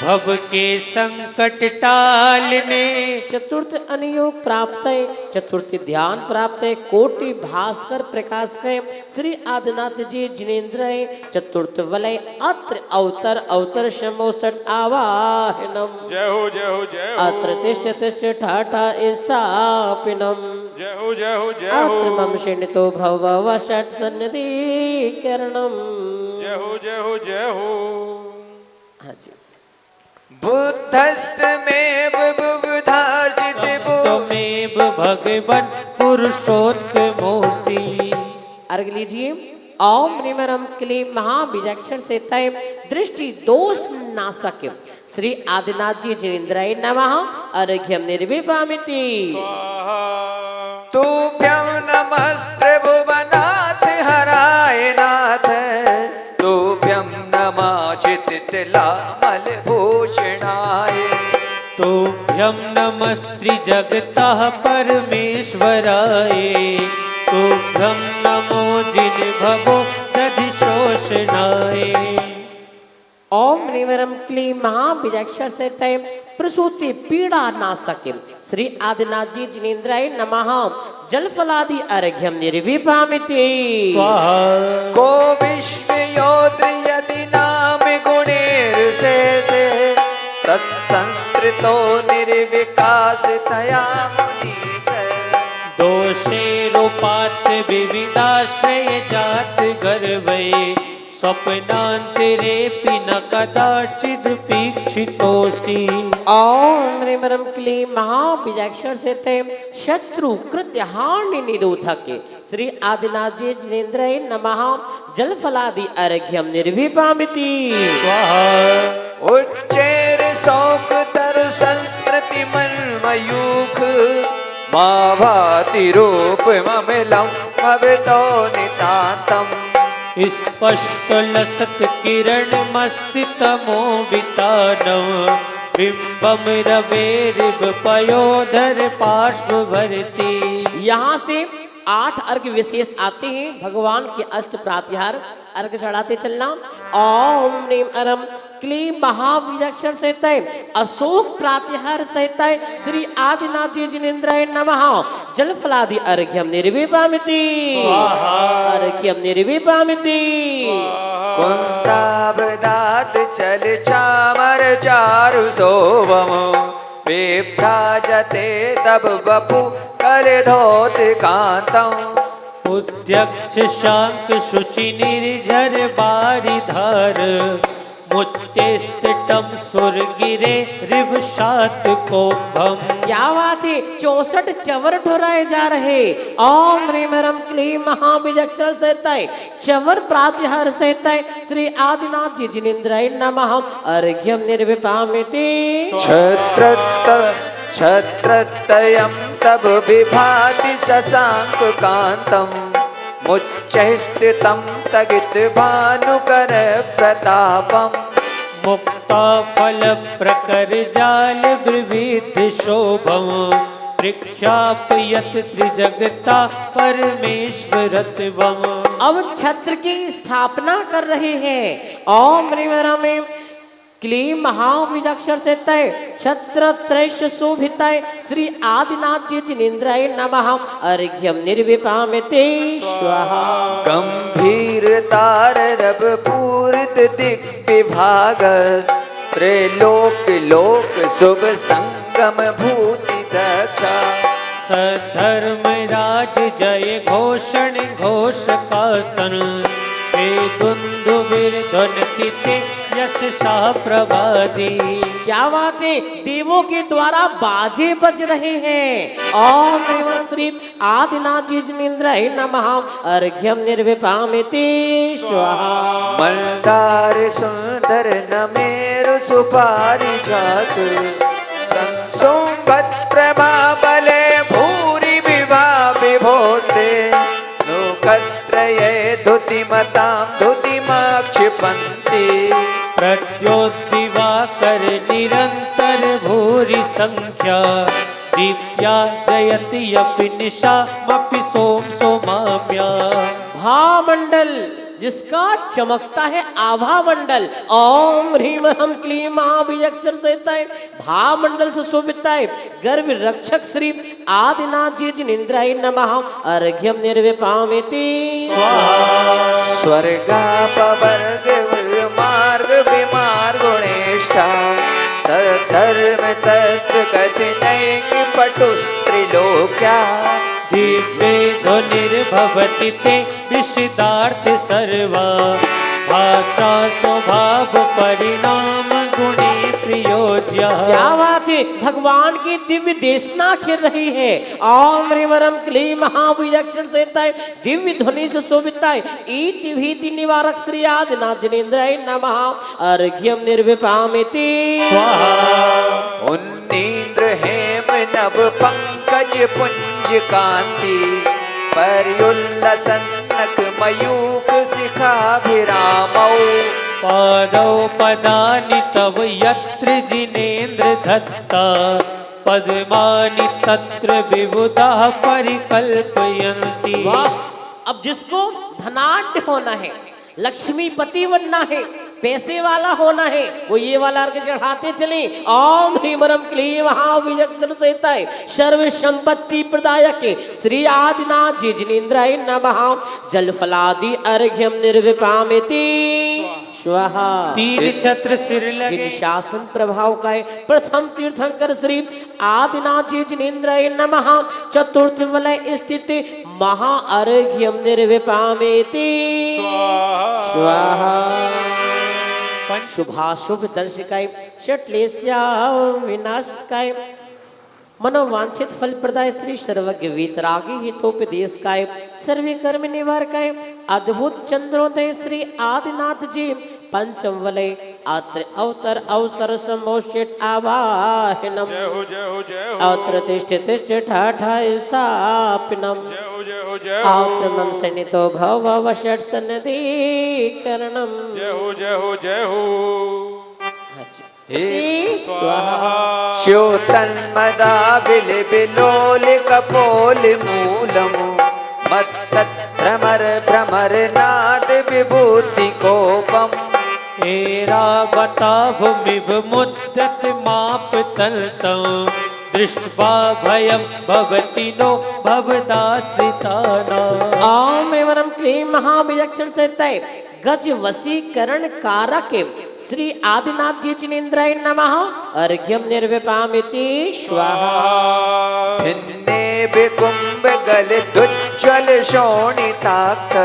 भव के संकट टालने चतुर्थ अनुयोग प्राप्त है, चतुर्थ ध्यान प्राप्त है, कोटि भास्कर प्रकाश है श्री आदिनाथ जी जिनेन्द्राय। चतुर्थ वलय अत्र अवतर अवतर शमोसट आवाहनम। जय हो जय हो जय हो। अत्र तिष्ठ तिष्ठ ठाठा स्थापिनम। जय हो जय हो जय हो। अत्र मम शृणुतो भव षट् सन्निधिकरणम। जय हो जय हो जय हो। हाँ जी। बुद्धस्तमेव बुबुधार्चित त्वमेव भगवन् पुरुषोत्तमोऽसि। अर्घ लीजिए। ओम ह्रीमरम क्लीम महाबीजाक्षर से तय दृष्टि दोष नाशक श्री आदिनाथ जी जिनेन्द्राय नमः। अर्घ्यम निर्विपामिति तुभ्यं नमः समस्त भुवनाथ हराय नाथ तुभ्यं नमः चित्तलामल भूषणाय तुभ्यं नमस्त्रिजगतः परमेश्वराय तुभ्यं नमो जिनभवो दधिशोषणाय। ओम ह्रीं क्लीं महाबीजाक्षर से तय प्रसूति पीड़ा नाशके श्री आदिनाथ जी जिनेन्द्राय नमः जलफलादि अर्घ्यम निर्विभामिति स्वाहा। को विश्वयोत्र यदि नाम गुणेर्शेषे तत्संस्कृतो निर्विकासतया मुनीश दोषेरोपात विविधाश्रय जात गर्वै स्वप्नान्तरेऽपि न कदाचिद् पीक्षितोऽसि। ओम ह्रीं क्लीं महाबीजाक्षर से तय शत्रु कृत्य हानि निरोधक श्री आदिनाथ जी जिनेन्द्राय नमः जलफलादि अर्घ्यम निर्विभामिति स्वाहा। उच्चैर शौक तरु संस्मृति मन्मयूख मा भाति रूप ममिलं भवितो नितान्तम् स्पष्ट लसत किरण मस्तितमो वितानम बिंबम रवेरिब पयोधर पार्श्व भरती। यहाँ से 8 अर्घ विशेष आते हैं भगवान के अष्ट प्रातिहार अर्घ चढ़ाते चलना। ओम ह्रीं क्लीं महाबीजाक्षर से तय अशोक प्रातिहार से तय श्री आदिनाथ जी जिनेन्द्राय नमः जलफलादि अर्घ्यम निर्विभामिति अर्घ्यम निर्विभामिति। कुन्तावदात चल चामर चारु शोभम विभ्राजते तब बपु कलधौत कांतम उद्यक्ष शांत शुचि निर्झर बारिधार मुच्चेस्तटम सुरगिरे रिवशात कोभम। क्या बात है 64 चवर ढोराए जा रहे। ओम ह्रीं क्लीं महाबीजाक्षर से तय चवर प्रातिहार से तय श्री आदिनाथ जी जिनेन्द्राय नमः अर्घ्यम निर्विभामिति छत्रतयं तब विभाति शशांक कांतम मुच्चैः स्थितं तगित भानुकर प्रतापम मुक्ता फल प्रकर जाल विविध शोभम प्रख्यापयत त्रिजगता परमेश्वरत्वम। अब छत्र की स्थापना कर रहे हैं। ओम ह्रीं क्लीं महाबीजाक्षर से तय छत्र त्रैश शोभिताय श्री आदिनाथ जी जिनेन्द्राय नमः अर्घ्यम निर्विभामिति स्वाहा। गंभीर तार रब पूरित दिग्विभागस त्रैलोक लोक शुभ संगम भूति दक्षा सधर्म राज जय घोषण घोषकासन हे दुंदुभिर ध्वनिति ते यश शाह प्रभादी। क्या बात है देवों के द्वारा बाजे बज रहे हैं। ओम ह्रीं श्री आदिनाथ जी जिनेन्द्राय नमः अर्घ्यम निर्विभामिति स्वाहा। मलदार सुंदर नमेरु सुपारिजात संसुंबत प्रमा बले भूरि विभा विभोस्ते लोकत्रये धुतिमतां धुतिमाक्षिपन्ति प्रद्योद्दिवाकर निरंतर भूरि संख्या दीप्त्या जयति अपि निशामपि सोम सोमाम्या। भामंडल जिसका चमकता है आभा मंडल। ओम ह्रीं क्लीं महाबीजाक्षर से तय भामंडल से शोभित है गर्भ रक्षक श्री आदिनाथ जी जिनेन्द्राय नमः अर्घ्यम निर्विभामिति स्वर्गापवर्ग मार्ग विमार्ग गुणेष्ठा सधर्म तत्व कथिनैक पटुस्त्रिलोक्या दिव्ये ध्वनिर्भवति ते विशिदार्थ सर्वा भाषा स्वभाव परिणाम गुणी प्रियोज्या। क्या बात है भगवान की दिव्य देशना खिल रही है। ओम ह्रीं क्लीं महाबीजाक्षर से तय दिव्य ध्वनि से शोभित है इति भीति निवारक श्री आदिनाथ जिनेन्द्राय नमः अर्घ्यम निर्विभामिति स्वाहा। उन्नीन्द्र हेम नभ पंकज पुंज कांति पर्युल्लसन्नक मयूख शिखाभिरामौ पादौ पदानि तव यत्र जिनेन्द्र दत्ता पद्मानि तत्र विबुधाः परिकल्पयन्ति। वाह! अब जिसको धनाढ्य होना है, लक्ष्मीपति बनना है, पैसे वाला होना है, वो ये वाला अर्घ चढ़ाते चले। ओम ह्रीं वरम क्लीं महाविजक्षण सहिताय सर्व संपत्ति प्रदायक श्री आदिनाथ जी जिनेन्द्राय नमः। जल फलादि अर्घ्यम निर्विपामिति स्वाहा। तीर छत्र सिर लगे जिन शासन प्रभाव का है प्रथम तीर्थंकर श्री आदिनाथ जी जिनेन्द्राय नमः। चतुर्थ वलय स्थित महाअर्घ्यम निर्विपामेति स्वाहा। शुभाशुभ दर्शिकाय षट्लेस्या विनाशकाय मनोवांछित फल प्रदाय श्री सर्वज्ञ वीतरागी हितोपदेशकाय सर्वे कर्म निवारकाय अद्भुत चंद्रोदय श्री आदिनाथ जी पंचम वलय अत्र अवतर अवतर समोषित आवाहनम जय हो जय हो जय हो अत्र तिष्ठ तिष्ठ ठाठा स्थापनम जय हो जय हो जय हो आक्रमम सन्नितो भव वषट सन्निधिकरणम जय हो जय हो जय हो हे स्वाहा। श्योतन्मदा बिलोलिकपोल मूलमु मत्तत् भ्रमर भ्रमर नाद विभूति कोपम एरावता भूमिभ मुद्दत माप तलतं दृष्ट्वा भयं भवति नो भवदाश्रितानां। ओम एवं क्लीं महाविजक्षण सहिताय गज वशीकरण कारक श्री आदिनाथ जी जिनेन्द्राय नमः। अर्घ्यम निर्विपामिति स्वाहा। भिन्ने विकुम्भ गलितुज्ज्वल शोणिताक्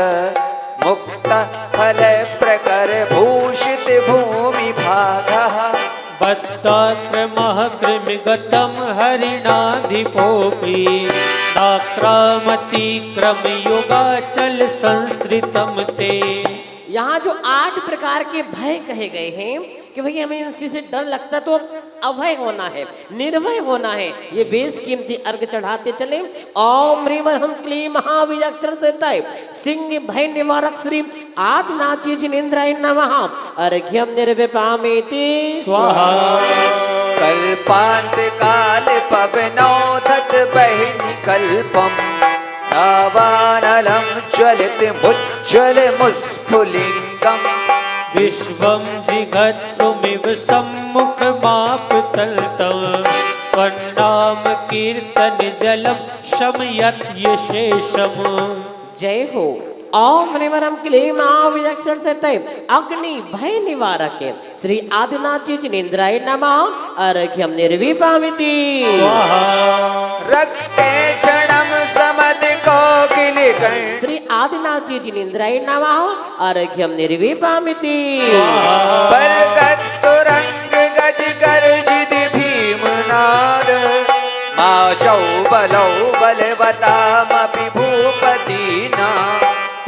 मुक्त फल प्रकर भूषित भूमि भागः बद्धाक्रमः कृमिगतं हरिणाधिपोऽपि नाक्रामतिक्रमयुगाचल संसृतं ते। यहाँ जो 8 प्रकार के भय कहे गए हैं कि भाई हमें इनसे से डर लगता तो अभय होना है, निर्भय होना है। ये बेशकीमती अर्घ चढ़ाते चले। ओम ह्रीं वरम क्लीं महाविजक्षण सहिताय सिंह भय निवारक श्री आदिनाथ जी जिनेन्द्राय नमः। अर्घ्यम निर्विपामेति स्वाहा। कल्पांत काल पवनोधत बहिनी कल्पम दावानलं ज्वलित मुज्ज्वल मुस्फुलिंगम विश्वं जिघत्सुमिव सम्मुखमापतल्तं वन्नाम कीर्तन जलम शमयत यशेषम। जय हो। ओम ह्रीं वरम क्लीं महाविजक्षण सहिताय अग्नि भय निवारक श्री आदिनाथ जी जिनेन्द्राय नमः। अर्घ्यम निर्विपामिति स्वाहा। रक्ते क्षणम समद कोकिलिकं श्री आदिनाथ जी जिनेन्द्राय नमः। अर्घ्यम निर्विपामिति बरगत्तुरंग गज गर्जित भीमनाद माचौ बलौ बलवतामपि भूपतिना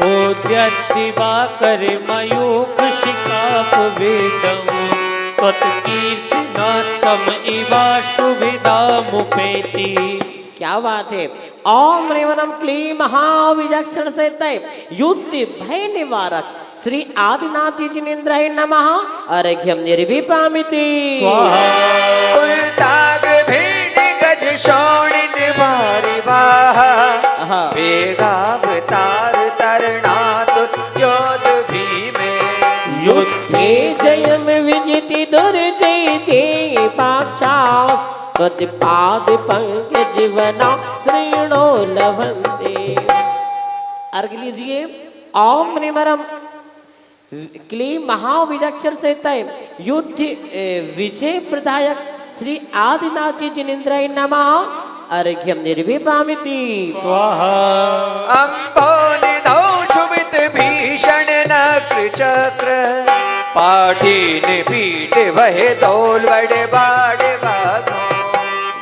ओद्यद्दिवाकर मयूख शिकाप वेदं त्वत्कीर्तनात्तम इवाशुभिदामुपेति। क्या बात है। ओम ह्रीं वरम क्लीं महाविजक्षण सहिताय युद्ध भय निवारक श्री आदिनाथ जी जिनेन्द्राय नमः। अर्घ्यम निर्विपामिति स्वाहा। कुलताग भीड़ गज शोणित भारी वाह वेगावतार तरणातुर्योध भीमे युद्धे जयम विजिति दुर्जय जय पाक्षास त्वत्पाद पंकज जीवना श्रीणो लभन्ते। अर्घ लीजिए। ओम ह्रीं वरम क्लीं महाविजक्षण सहिताय युद्ध विजय प्रदायक श्री आदिनाथ जी जिनेन्द्राय नमः। अर्घ्यम निर्विपामिति स्वाहा। अम्भो निधौ क्षुभित भीषण नक्र चक्र पाठीन पीठ वहे दौल बड़े बाड़े बागो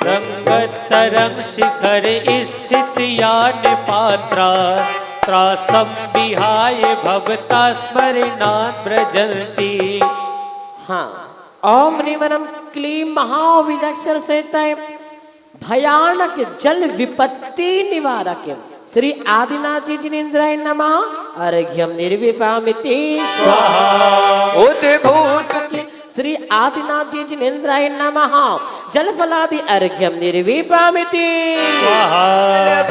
रंगतरंग शिखर स्थित यान पात्रास त्रासम विहाय भवता स्मरणात् व्रजन्ति। हाँ। ओम ह्रीं वरम क्लीं महाविजक्षण सहिताय भयानक जल विपत्ति निवारक श्री आदिनाथ जी जिनेन्द्राय नमः अर्घ्यम निर्विपामिति उद्भूत श्री आदिनाथ जी जिनेन्द्राय नमः जलफलादि अर्घ्यम निर्विपामिति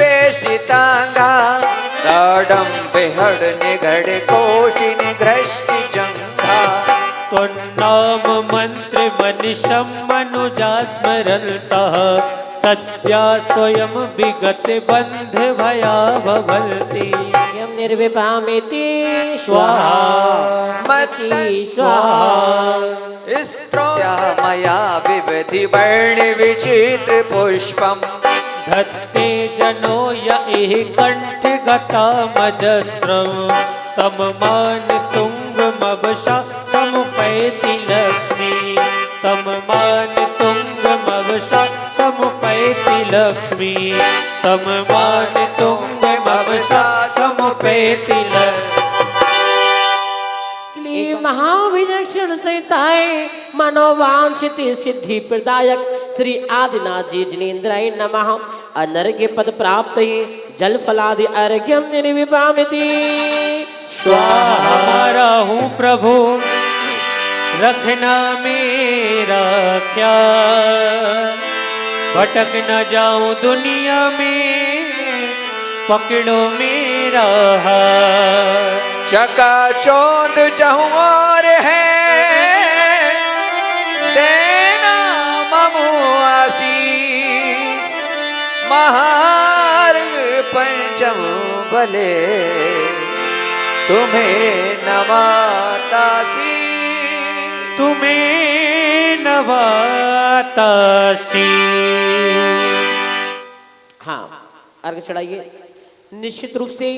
बेष्टितांगा ताडम बेहड़ निगड़ कोष्टि निघ्रष्टि जंघा त्वन्नाम मंत्र मनिषं मनुजा स्मरन्तः सत्या स्वयं विगत बंध भया भवन्ति यम निर्विपामिति स्वाहा मति स्वाहा स्त्रोया मया विविधि वर्ण विचित्र पुष्पम धत्ते जनो य इह कंठ गता मजस्रं तम मान तुंग मवशा समुपैति लक्ष्मी तम मान तुंग मवशा समुपैति लक्ष्मी तम मान तुंग मवशा समुपैति लक्ष्मी महाविलक्षण सहिताय मनोवांछित सिद्धि प्रदायक श्री आदिनाथ जी जिनेन्द्राय नमः अनर्घ्य पद प्राप्त जल फलादि अर्घ्यम निर्विपामिति स्वाहा रहूं प्रभु रखना मेरा ख्याल भटक न जाऊं दुनिया में पकड़ो मेरा हाथ चकाचौंध जहूं और है देना ममु आसीस महार्ग पंचम भले तुम्हें नवातासी नवातासी। हाँ अर्घ चढ़ाइए। निश्चित रूप से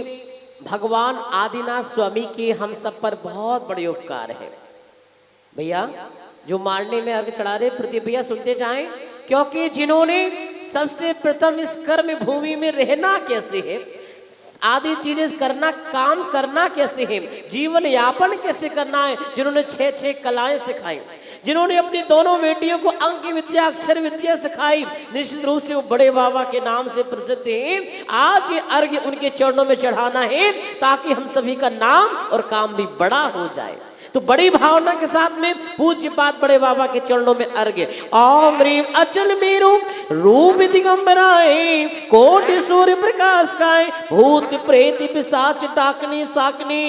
भगवान आदिनाथ स्वामी के हम सब पर बहुत बड़े उपकार है भैया। जो मारने में अर्घ चढ़ा रहे प्रदीप भैया सुनते जाएं, क्योंकि जिन्होंने सबसे प्रथम इस कर्म भूमि में रहना कैसे है, आदि चीजें करना, काम करना कैसे है, जीवन यापन कैसे करना है, जिन्होंने 6 कलाएं सिखाई, जिन्होंने अपनी दोनों बेटियों को अंक विद्या अक्षर विद्या सिखाई, निश्चित रूप से वो बड़े बाबा के नाम से प्रसिद्ध हैं। आज ये अर्घ्य उनके चरणों में चढ़ाना है ताकि हम सभी का नाम और काम भी बड़ा हो जाए। तो बड़ी भावना के साथ में पूज्य पाद बड़े बाबा के चरणों में अर्घ्य। ओम ह्रीम अचल मेरु रूप दिगंबराय कोटि सूर्य प्रकाश काय भूत प्रेत पिशाच डाकनी साकनी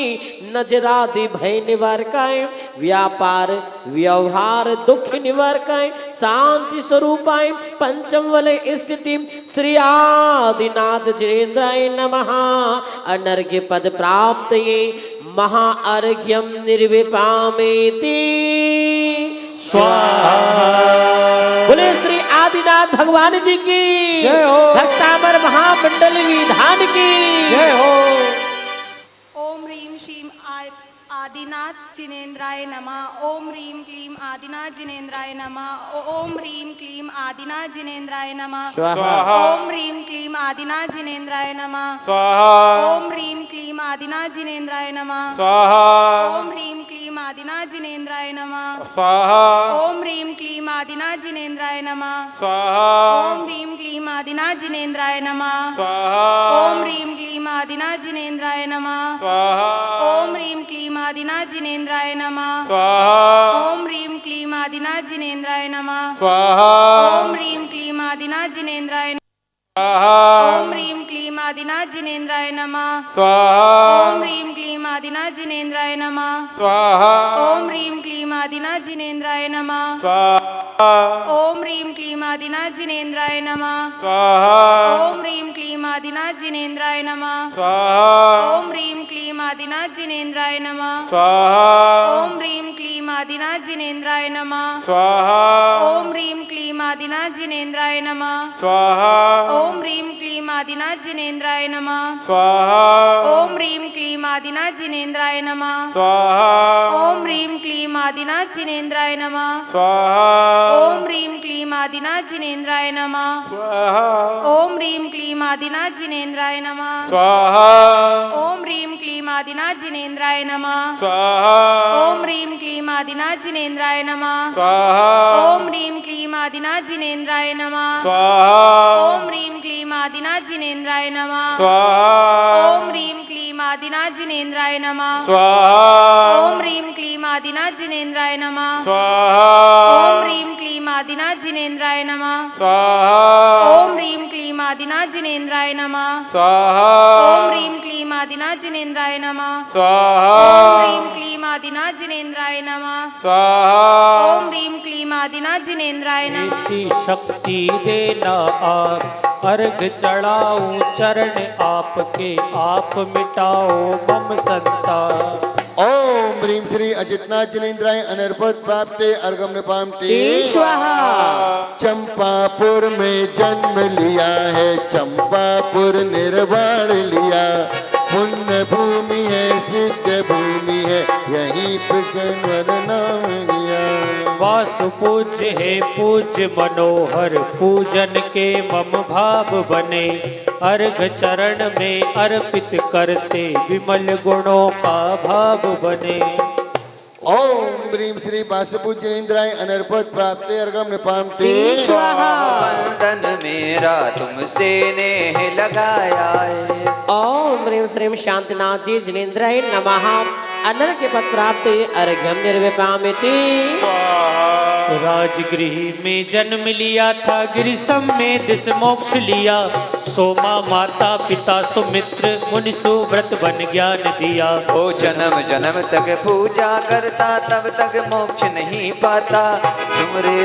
नजरादि भय निवारकाय व्यापार व्यवहार दुख निवारकाय शांति स्वरूपाय पंचम वलय स्थिति श्री आदिनाथ जिनेन्द्राय नमः अनर्घ्य पद प्राप्त महाअर्घ्यम निर्विपामेति स्वाहा। बोले श्री आदिनाथ भगवान जी की जय हो। भक्तामर महामंडल विधान की जय हो। ओम ह्रीम श्रीम आदिनाथ जिनेन्द्राय नमः। ओम ह्रीम क्लीम आदिनाथ जिनेन्द्राय नमः। ओम ह्रीम क्लीम आदिनाथ जिनेन्द्राय नमः। स्वाहा ओम ह्रीम क्लीम आदिनाथ जिनेन्द्राय नमः। स्वाहा ओम ह्रीम क्लीम आदिनाथ जिनेन्द्राय नमः। स्वाहा ओम ह्रीम क्लीम आदिनाथ जिनेन्द्राय नमः। स्वाहा ओम ह्रीम क्लीम आदिनाथ जिनेन्द्राय नमः। स्वाहा ओम ह्रीम क्लीम आदिनाथ जिनेन्द्राय नमः। स्वाहा ओम ह्रीम क्लीम आदिनाथ जिनेन्द्राय नमः। स्वाहा ओम ह्रीम क्लीम आदिनाथ जिनेन्द्राय नमः। स्वाहा ओम ह्रीम क्लीम आदिनाथ जिनेन्द्राय नमः। स्वाहा ओम ह्रीम क्लीम आदिनाथ जिनेन्द्राय नमः। स्वाहा ओम ह्रीम क्लीम आदिनाथ जिनेन्द्राय नमः। स्वाहा ओम ह्रीम क्लीम आदिनाथ जिनेन्द्राय नमः। स्वाहा ओम ह्रीम क्लीम आदिनाथ जिनेन्द्राय नमः। स्वाहा ओम ह्रीम क्लीम आदिनाथ जिनेन्द्राय नमः। स्वाहा ओम ह्रीम क्लीम आदिनाथ जिनेन्द्राय नमः। स्वाहा ओम ह्रीम क्लीम आदिनाथ जिनेन्द्राय नमः। स्वाहा ओम ह्रीम क्लीम आदिनाथ जिनेन्द्राय नमः। स्वाहा ओम ह्रीम क्लीम आदिनाथ जिनेन्द्राय नमः। स्वाहा ओम ह्रीम क्लीम आदिनाथ जिनेन्द्राय नमः। स्वाहा ओम ह्रीम क्लीम आदिनाथ जिनेन्द्राय नमः। स्वाहा ओम ह्रीम क्लीम आदिनाथ जिनेन्द्राय नमः। स्वाहा ओम ह्रीम क्लीम आदिनाथ जिनेन्द्राय नमः। स्वाहा ओम ह्रीम क्लीम आदिनाथ जिनेन्द्राय नमः। स्वाहा ओम ह्रीम क्लीम आदिनाथ जिनेन्द्राय नमः। स्वाहा ओम ह्रीम क्लीम आदिनाथ जिनेन्द्राय नमः। स्वाहा ओम ह्रीम क्लीम आदिनाथ जिनेन्द्राय नमः। स्वाहा ओम ह्रीम क्लीम आदिनाथ जिनेन्द्राय जिनेन्द्राय नमः। स्वाहा ओम ह्रीं क्लीं आदिनाथ जिनेन्द्राय नमः। स्वाहा ओम ह्रीं क्लीं आदिनाथ जिनेन्द्राय नमः। स्वाहा ओम ह्रीं क्लीं आदिनाथ जिनेन्द्राय नमः। स्वाहा ओम ह्रीं क्लीं आदिनाथ जिनेन्द्राय नमः। स्वाहा ओम ह्रीं क्लीं आदिनाथ जिनेन्द्राय नमः। स्वाहा ओम ह्रीं क्लीं आदिनाथ जिनेन्द्राय नमः। स्वाहा ओम ह्रीं क्लीं आदिनाथ जिनेन्द्राय नमः। ऐसी शक्ति देना आप, अर्घ चढ़ाओ चरण आपके, आप मिटाओ मम संताप। ओम ह्रीं श्री अजितनाथ जिनेन्द्राय अनर्पद प्राप्ते अर्घम निपामते स्वाहा। चंपापुर में जन्म लिया है, चंपापुर निर्वाण लिया, पुण्य भूमि है सिद्ध भूमि है, यहीं पे जन्म नाम लिया। वास पूज्य है पूज्य मनोहर, पूजन के मम भाव बने, अर्घ चरण में अर्पित करते, विमल गुणों का भाव बने। ओम ह्रीं श्री वासुपूज्य जिनेन्द्राय अनर्पद प्राप्ते अर्घम निपामते स्वाहा। बंधन मेरा तुमसे नेह लगाया है। ओम ह्रीं श्रीं शांतिनाथ जी जिनेन्द्राय नमः। अनर के पद प्राप्त अर्घ्यम निर्विपामिति। राजगृह में जन्म लिया था, गिरिसम में दिस मोक्ष लिया, सोमा माता पिता सुमित्र, मुनि सुव्रत बन ज्ञान दिया। ओ जन्म जन्म तक पूजा करता, तब तक मोक्ष नहीं पाता, तुमरे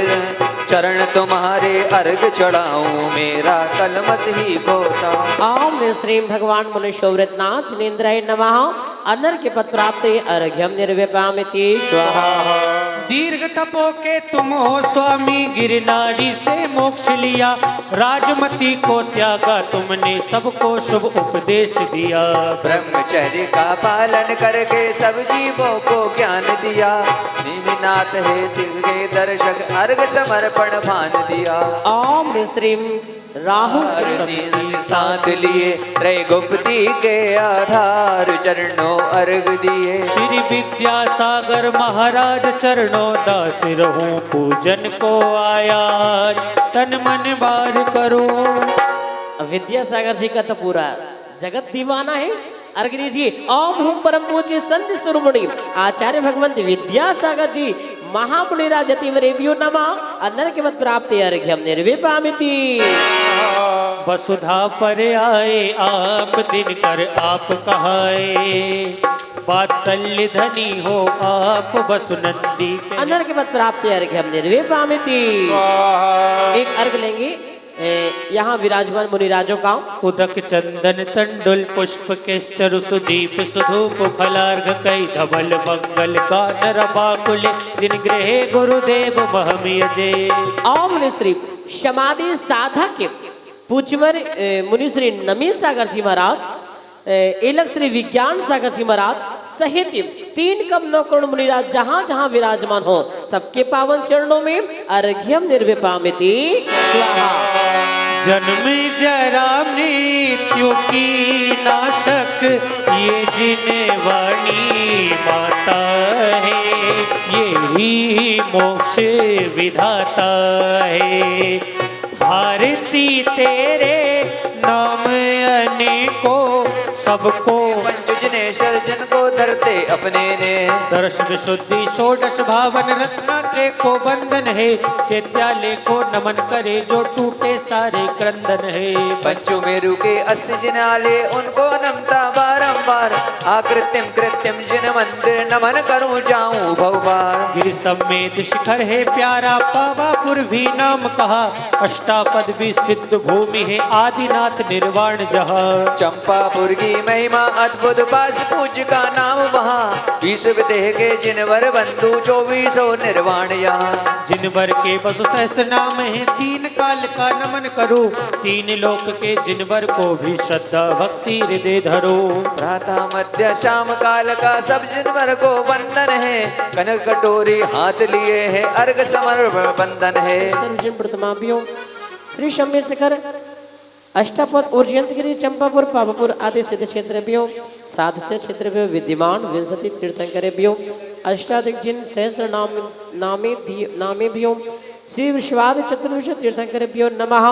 चरण तुम्हारे अर्घ चढ़ाऊं, मेरा कलमस ही खोता। ओम श्रीं भगवान मुनि शौव्रतनाथ जिनेन्द्राय नमः। अनर के पद प्राप्त अर्घ्यम निर्विपामिति स्वाहा। दीर्घ तपो के तुम हो स्वामी, गिरनारी से मोक्ष लिया, राजमती को त्यागा तुमने, सबको शुभ उपदेश दिया। ब्रह्मचर्य का पालन करके सब जीवों को ज्ञान दिया, निमिनाथ है तिगे दर्शक अर्घ समर्पण भान दिया। ओम श्रीं राहुल साथ लिए त्रय गुप्ती के आधार, चरणों अर्घ दिए। श्री विद्यासागर महाराज चरणों दास रहूं, पूजन को आया तन मन बार करो। विद्यासागर जी का तो पूरा जगत दीवाना है। अर्घ दीजिए। ओम हुम परम पूज्य संत शिरोमणि आचार्य भगवंत विद्यासागर जी महामुनिराज अतिवरेभ्यो नमः। अंदर के मत प्राप्त अर्घ्यम निर्विपामिति। वसुधा पर आए आप, दिन कर आप कहाए, वात्सल्य धनी हो आप, वसुनंदी के। अंदर के मत प्राप्त अर्घ्यम निर्विपामिति। एक अर्घ लेंगे यहाँ विराजमान मुनिराजों का। उदक चंदन तंडुल पुष्प केश्चरु सुदीप सुधूप फलार्घ कई धवल मंगल गानर बाकुल, जिन गृहे गुरुदेव महमियजे। ओम श्री समाधि साधक पूज्यवर मुनि श्री नमी सागर जी महाराज, एलक श्री विज्ञान सागर जी महाराज सहित 3 कम 9 करोड़ मुनिराज जहाँ जहाँ विराजमान हो, सबके पावन चरणों में अर्घ्यम निर्विपामिति स्वाहा। जन्म जरा मृत्यु की नाशक, ये जिन वाणी माता है, ये ही मोक्ष विधाता है। भारती तेरे नाम अनेको, सबको पंचजनेश्वर जन को धरते अपने ने। दर्शन शुद्धि षोडश भावन रत्नात्रय को बंधन है, चैत्यालय को नमन करे जो टूटे सारे क्रंदन है। पंचो मेरु के 80 जिनाले उनको नमता बारंबार, आकृत्यम कृत्यम जिन मंदिर नमन करूं जाऊं भवबार। गिर समेत शिखर है प्यारा, पावापुर भी नाम कहा, अष्टापद भी सिद्ध भूमि है, आदिनाथ निर्वाण जहाँ। चंपापुर की महिमा अद्भुत, पास पूज्य का नाम वहाँ, 20 देह के जिनवर बंधु 2400 निर्वाण यहाँ। जिनवर के बसु सहस्त्र नाम है, 3 काल का नमन करो, 3 लोक के जिनवर को भी श्रद्धा भक्ति हृदय धरो। प्रातः मध्य शाम काल का सब जिनवर को वंदन है, कनक कटोरी हाथ लिए है, अर्घ समर्पण बंधन है। सर्वजन प्रतिमाभ्यो श्री शम्य शिखर अष्टापद ऊर्जयंतगिरी चंपापुर पावापुर आदि सिद्ध क्षेत्रभ्यो साधस्य क्षेत्रभ्यो विद्यमान 20 तीर्थंकरेभ्यो अष्टाधिक जिन सहस्र नामेभ्यो श्री विश्वाद चतुर्विश तीर्थंकरेभ्यो नमः।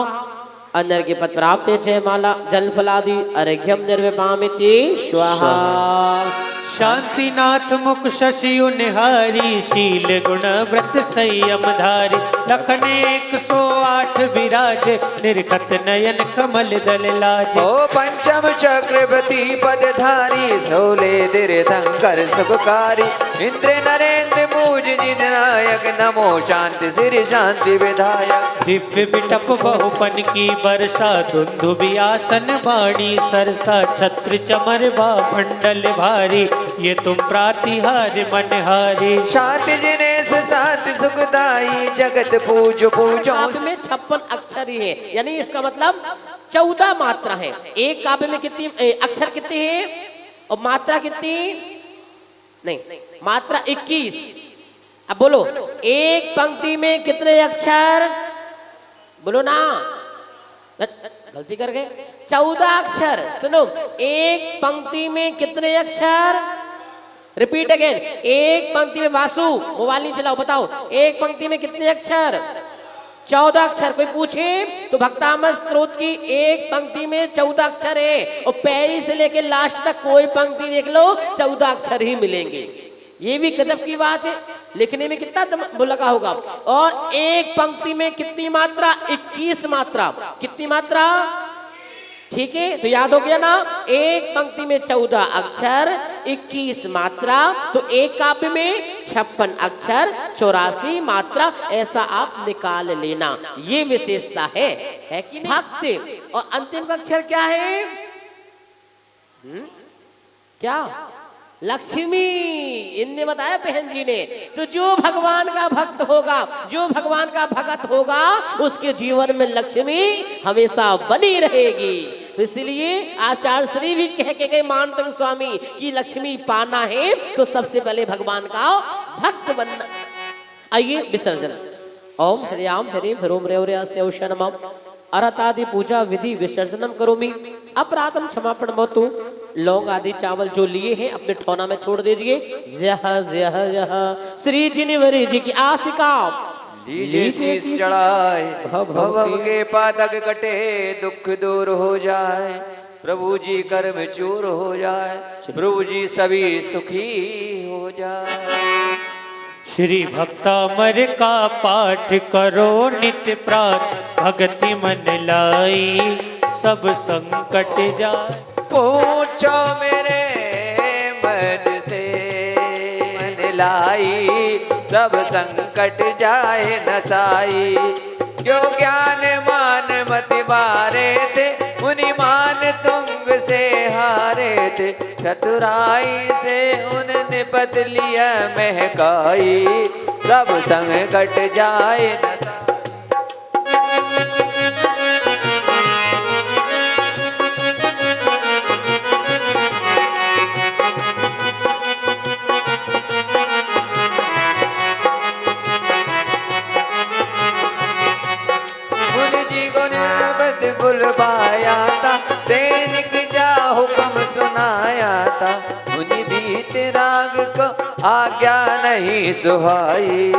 अंदर के पद प्राप्त जयमाला जल फलादि अर्घ्यम निर्विपामिति स्वाहा। शांतिनाथ मुख शशि निहारी शील गुण व्रत संयम धारी लखन 108 विराज निर्खत नयन कमल दल लाज। ओ पंचम चक्रवर्ती पदधारी सोले तीर्थंकर सुखकारी इंद्र नरेंद्र मूज जिन नायक नमो शांति सिर शांति विधायक। दिव्य बिटप बहुपन की वर्षा धुंधुबी आसन बाणी सरसा छत्र चमर बा भंडल भारी ये तुम प्रातिहार मनहारी। शांति जिनेश शांति सुखदाई जगत पूजो पूजो। काव्य में 56 अक्षर ही है, यानी इसका मतलब 14 मात्रा है। एक काव्य में कितनी अक्षर कितने हैं और मात्रा कितनी? नहीं, मात्रा 21। अब बोलो एक पंक्ति में कितने अक्षर? बोलो ना, गलती कर गए। 14 अक्षर। सुनो, एक पंक्ति में कितने अक्षर? Repeat again. एक पंक्ति में, वासु मोबाइल नहीं चलाओ, बताओ एक पंक्ति में कितने अक्षर? 14 अक्षर। कोई पूछे तो भक्तामृत स्त्रोत की एक पंक्ति में 14 अक्षर है और पहली से लेकर लास्ट तक कोई पंक्ति देख लो 14 अक्षर ही मिलेंगे। ये भी गजब की बात है, लिखने में कितना वो लगा होगा। और एक पंक्ति में कितनी मात्रा? 21 मात्रा। कितनी मात्रा? ठीक है, तो याद हो गया ना। एक पंक्ति में 14 अक्षर, 21 मात्रा, तो एक काव्य में 56 अक्षर, 84 मात्रा, ऐसा आप निकाल लेना। ये विशेषता है कि नहीं? भक्त। और अंतिम का अक्षर क्या है? क्या? लक्ष्मी। इनने बताया बहन जी ने। तो जो भगवान का भक्त होगा, जो भगवान का भगत होगा, उसके जीवन में लक्ष्मी हमेशा बनी रहेगी। तो इसलिए आचार्य श्री भी कह के गए मानतंग स्वामी कि लक्ष्मी पाना है तो सबसे पहले भगवान का भक्त बनना। आइए विसर्जन। ओम हरियाम हरि ह्रोम रेवरयास्य नमः। अरतादि पूजा विधि विसर्जनम करोमि। अपराधम क्षमापण भवतु। लौंग आदि चावल जो लिए हैं अपने ठौना में छोड़ दीजिए। यह श्री जिनेवरी जी की आशिका लीजिए शीश चढ़ाए, भव के पातक कटे, दुख दूर हो जाए, प्रभु जी कर्म चूर हो जाए, प्रभु जी सभी सुखी हो जाए। श्री भक्तामर का पाठ करो नित्य प्रात, भक्ति मन लाई सब संकट जाए। पूछो मेरे मन से मन लाई सब संकट जाए नसाई। क्यों ज्ञान मान मत बारे थे, मुनि मान तुंग से हारे थे, चतुराई से उन्होंने पत लिया महकाई, सब संकट जाए नसाई। बुलवाया था, सैनिक जा हुक्म सुनाया था, मुनि बीत राग को आज्ञा नहीं सुहाई,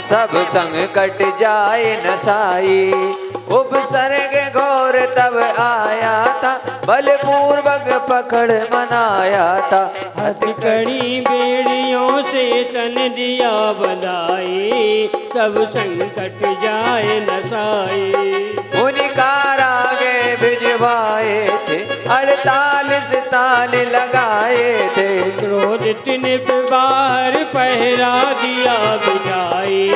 सब संकट जाए नसाई। उपसर्ग घोर तब आया था, बलपूर्वक पकड़ मनाया था, हथकड़ी बेड़ियों से तन दिया बधाई, सब संकट जाए नसाई। मुनि कारागे भिजवाए थे, 48 ताल लगाए थे, क्रोध तिन बाहर पहरा दिया बिठाई,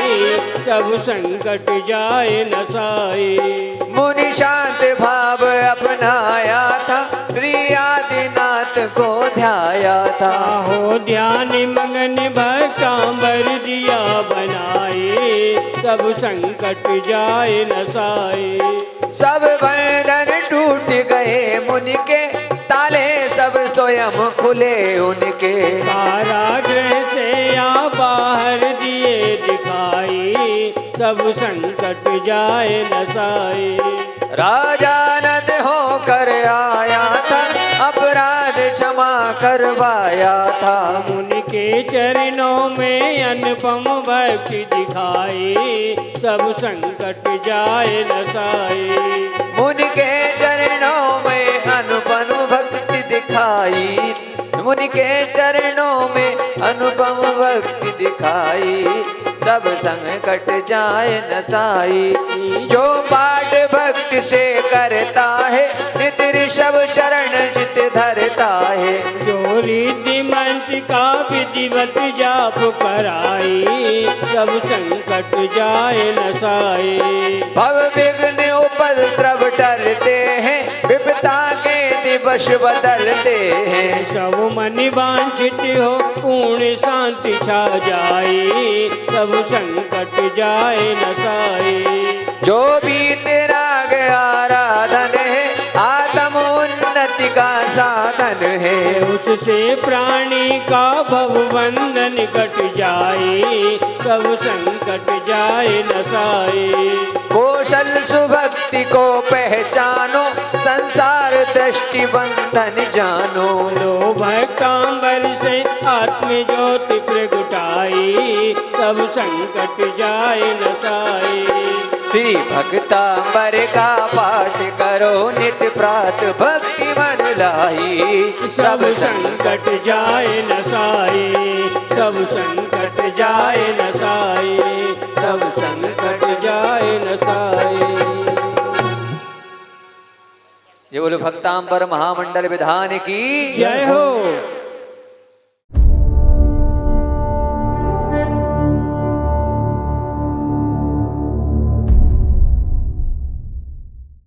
सब संकट जाए नसाई। मुनि शांत भाव अपनाया था, श्री आदिनाथ को ध्याया था, हो ध्यान मगन भक्तांबर दिया बनाए, सब संकट जाए नसाए। सब बंधन टूट गए मुनि के, ताले सब स्वयं खुले उनके, कारागृह से या बाहर दिए दिखाई, सब संकट जाए नसाए। राजानंद होकर आया था, अपराध क्षमा करवाया था, मुनि के चरणों में अनुपम भक्ति दिखाई, सब संकट जाए नसाए। मुनि के चरणों में अनुपम भक्ति दिखाई, मुनि के चरणों में अनुपम भक्ति दिखाई, सब संकट जाए नसाई। जो पाठ भक्ति से करता है, नित ऋषभ शरण जित धरता है। जो रिद्धि मंत्र का विधिवत जाप कराई, सब संकट जाए नसाए। भव विघ्न उपद्रव टलते हैं, विपदा के दिवस बदलते हैं। सब मन वांछित हो पूर्ण शांति छा जाए, सब संकट जाए नसाए। जो भी तेरा गया आराधन है, आत्म उन्नति का साधन है। उससे प्राणी का भव बंधन कट जाए, सब संकट जाए नसाए। कौशल सुभक्ति को पहचानो, संसार दृष्टि बंधन जानो। लोभ कांबर से आत्म ज्योति प्रगटाई, सब संकट जाए नसाए। श्री भक्तांबर का पाठ करो नित प्रात भक्ति मन लाई, सब संकट जाए नसाए, सब संकट जाए नसाए, सब संकट जाए नसाए। ये बोलो भक्तांबर महामंडल विधान की जय हो।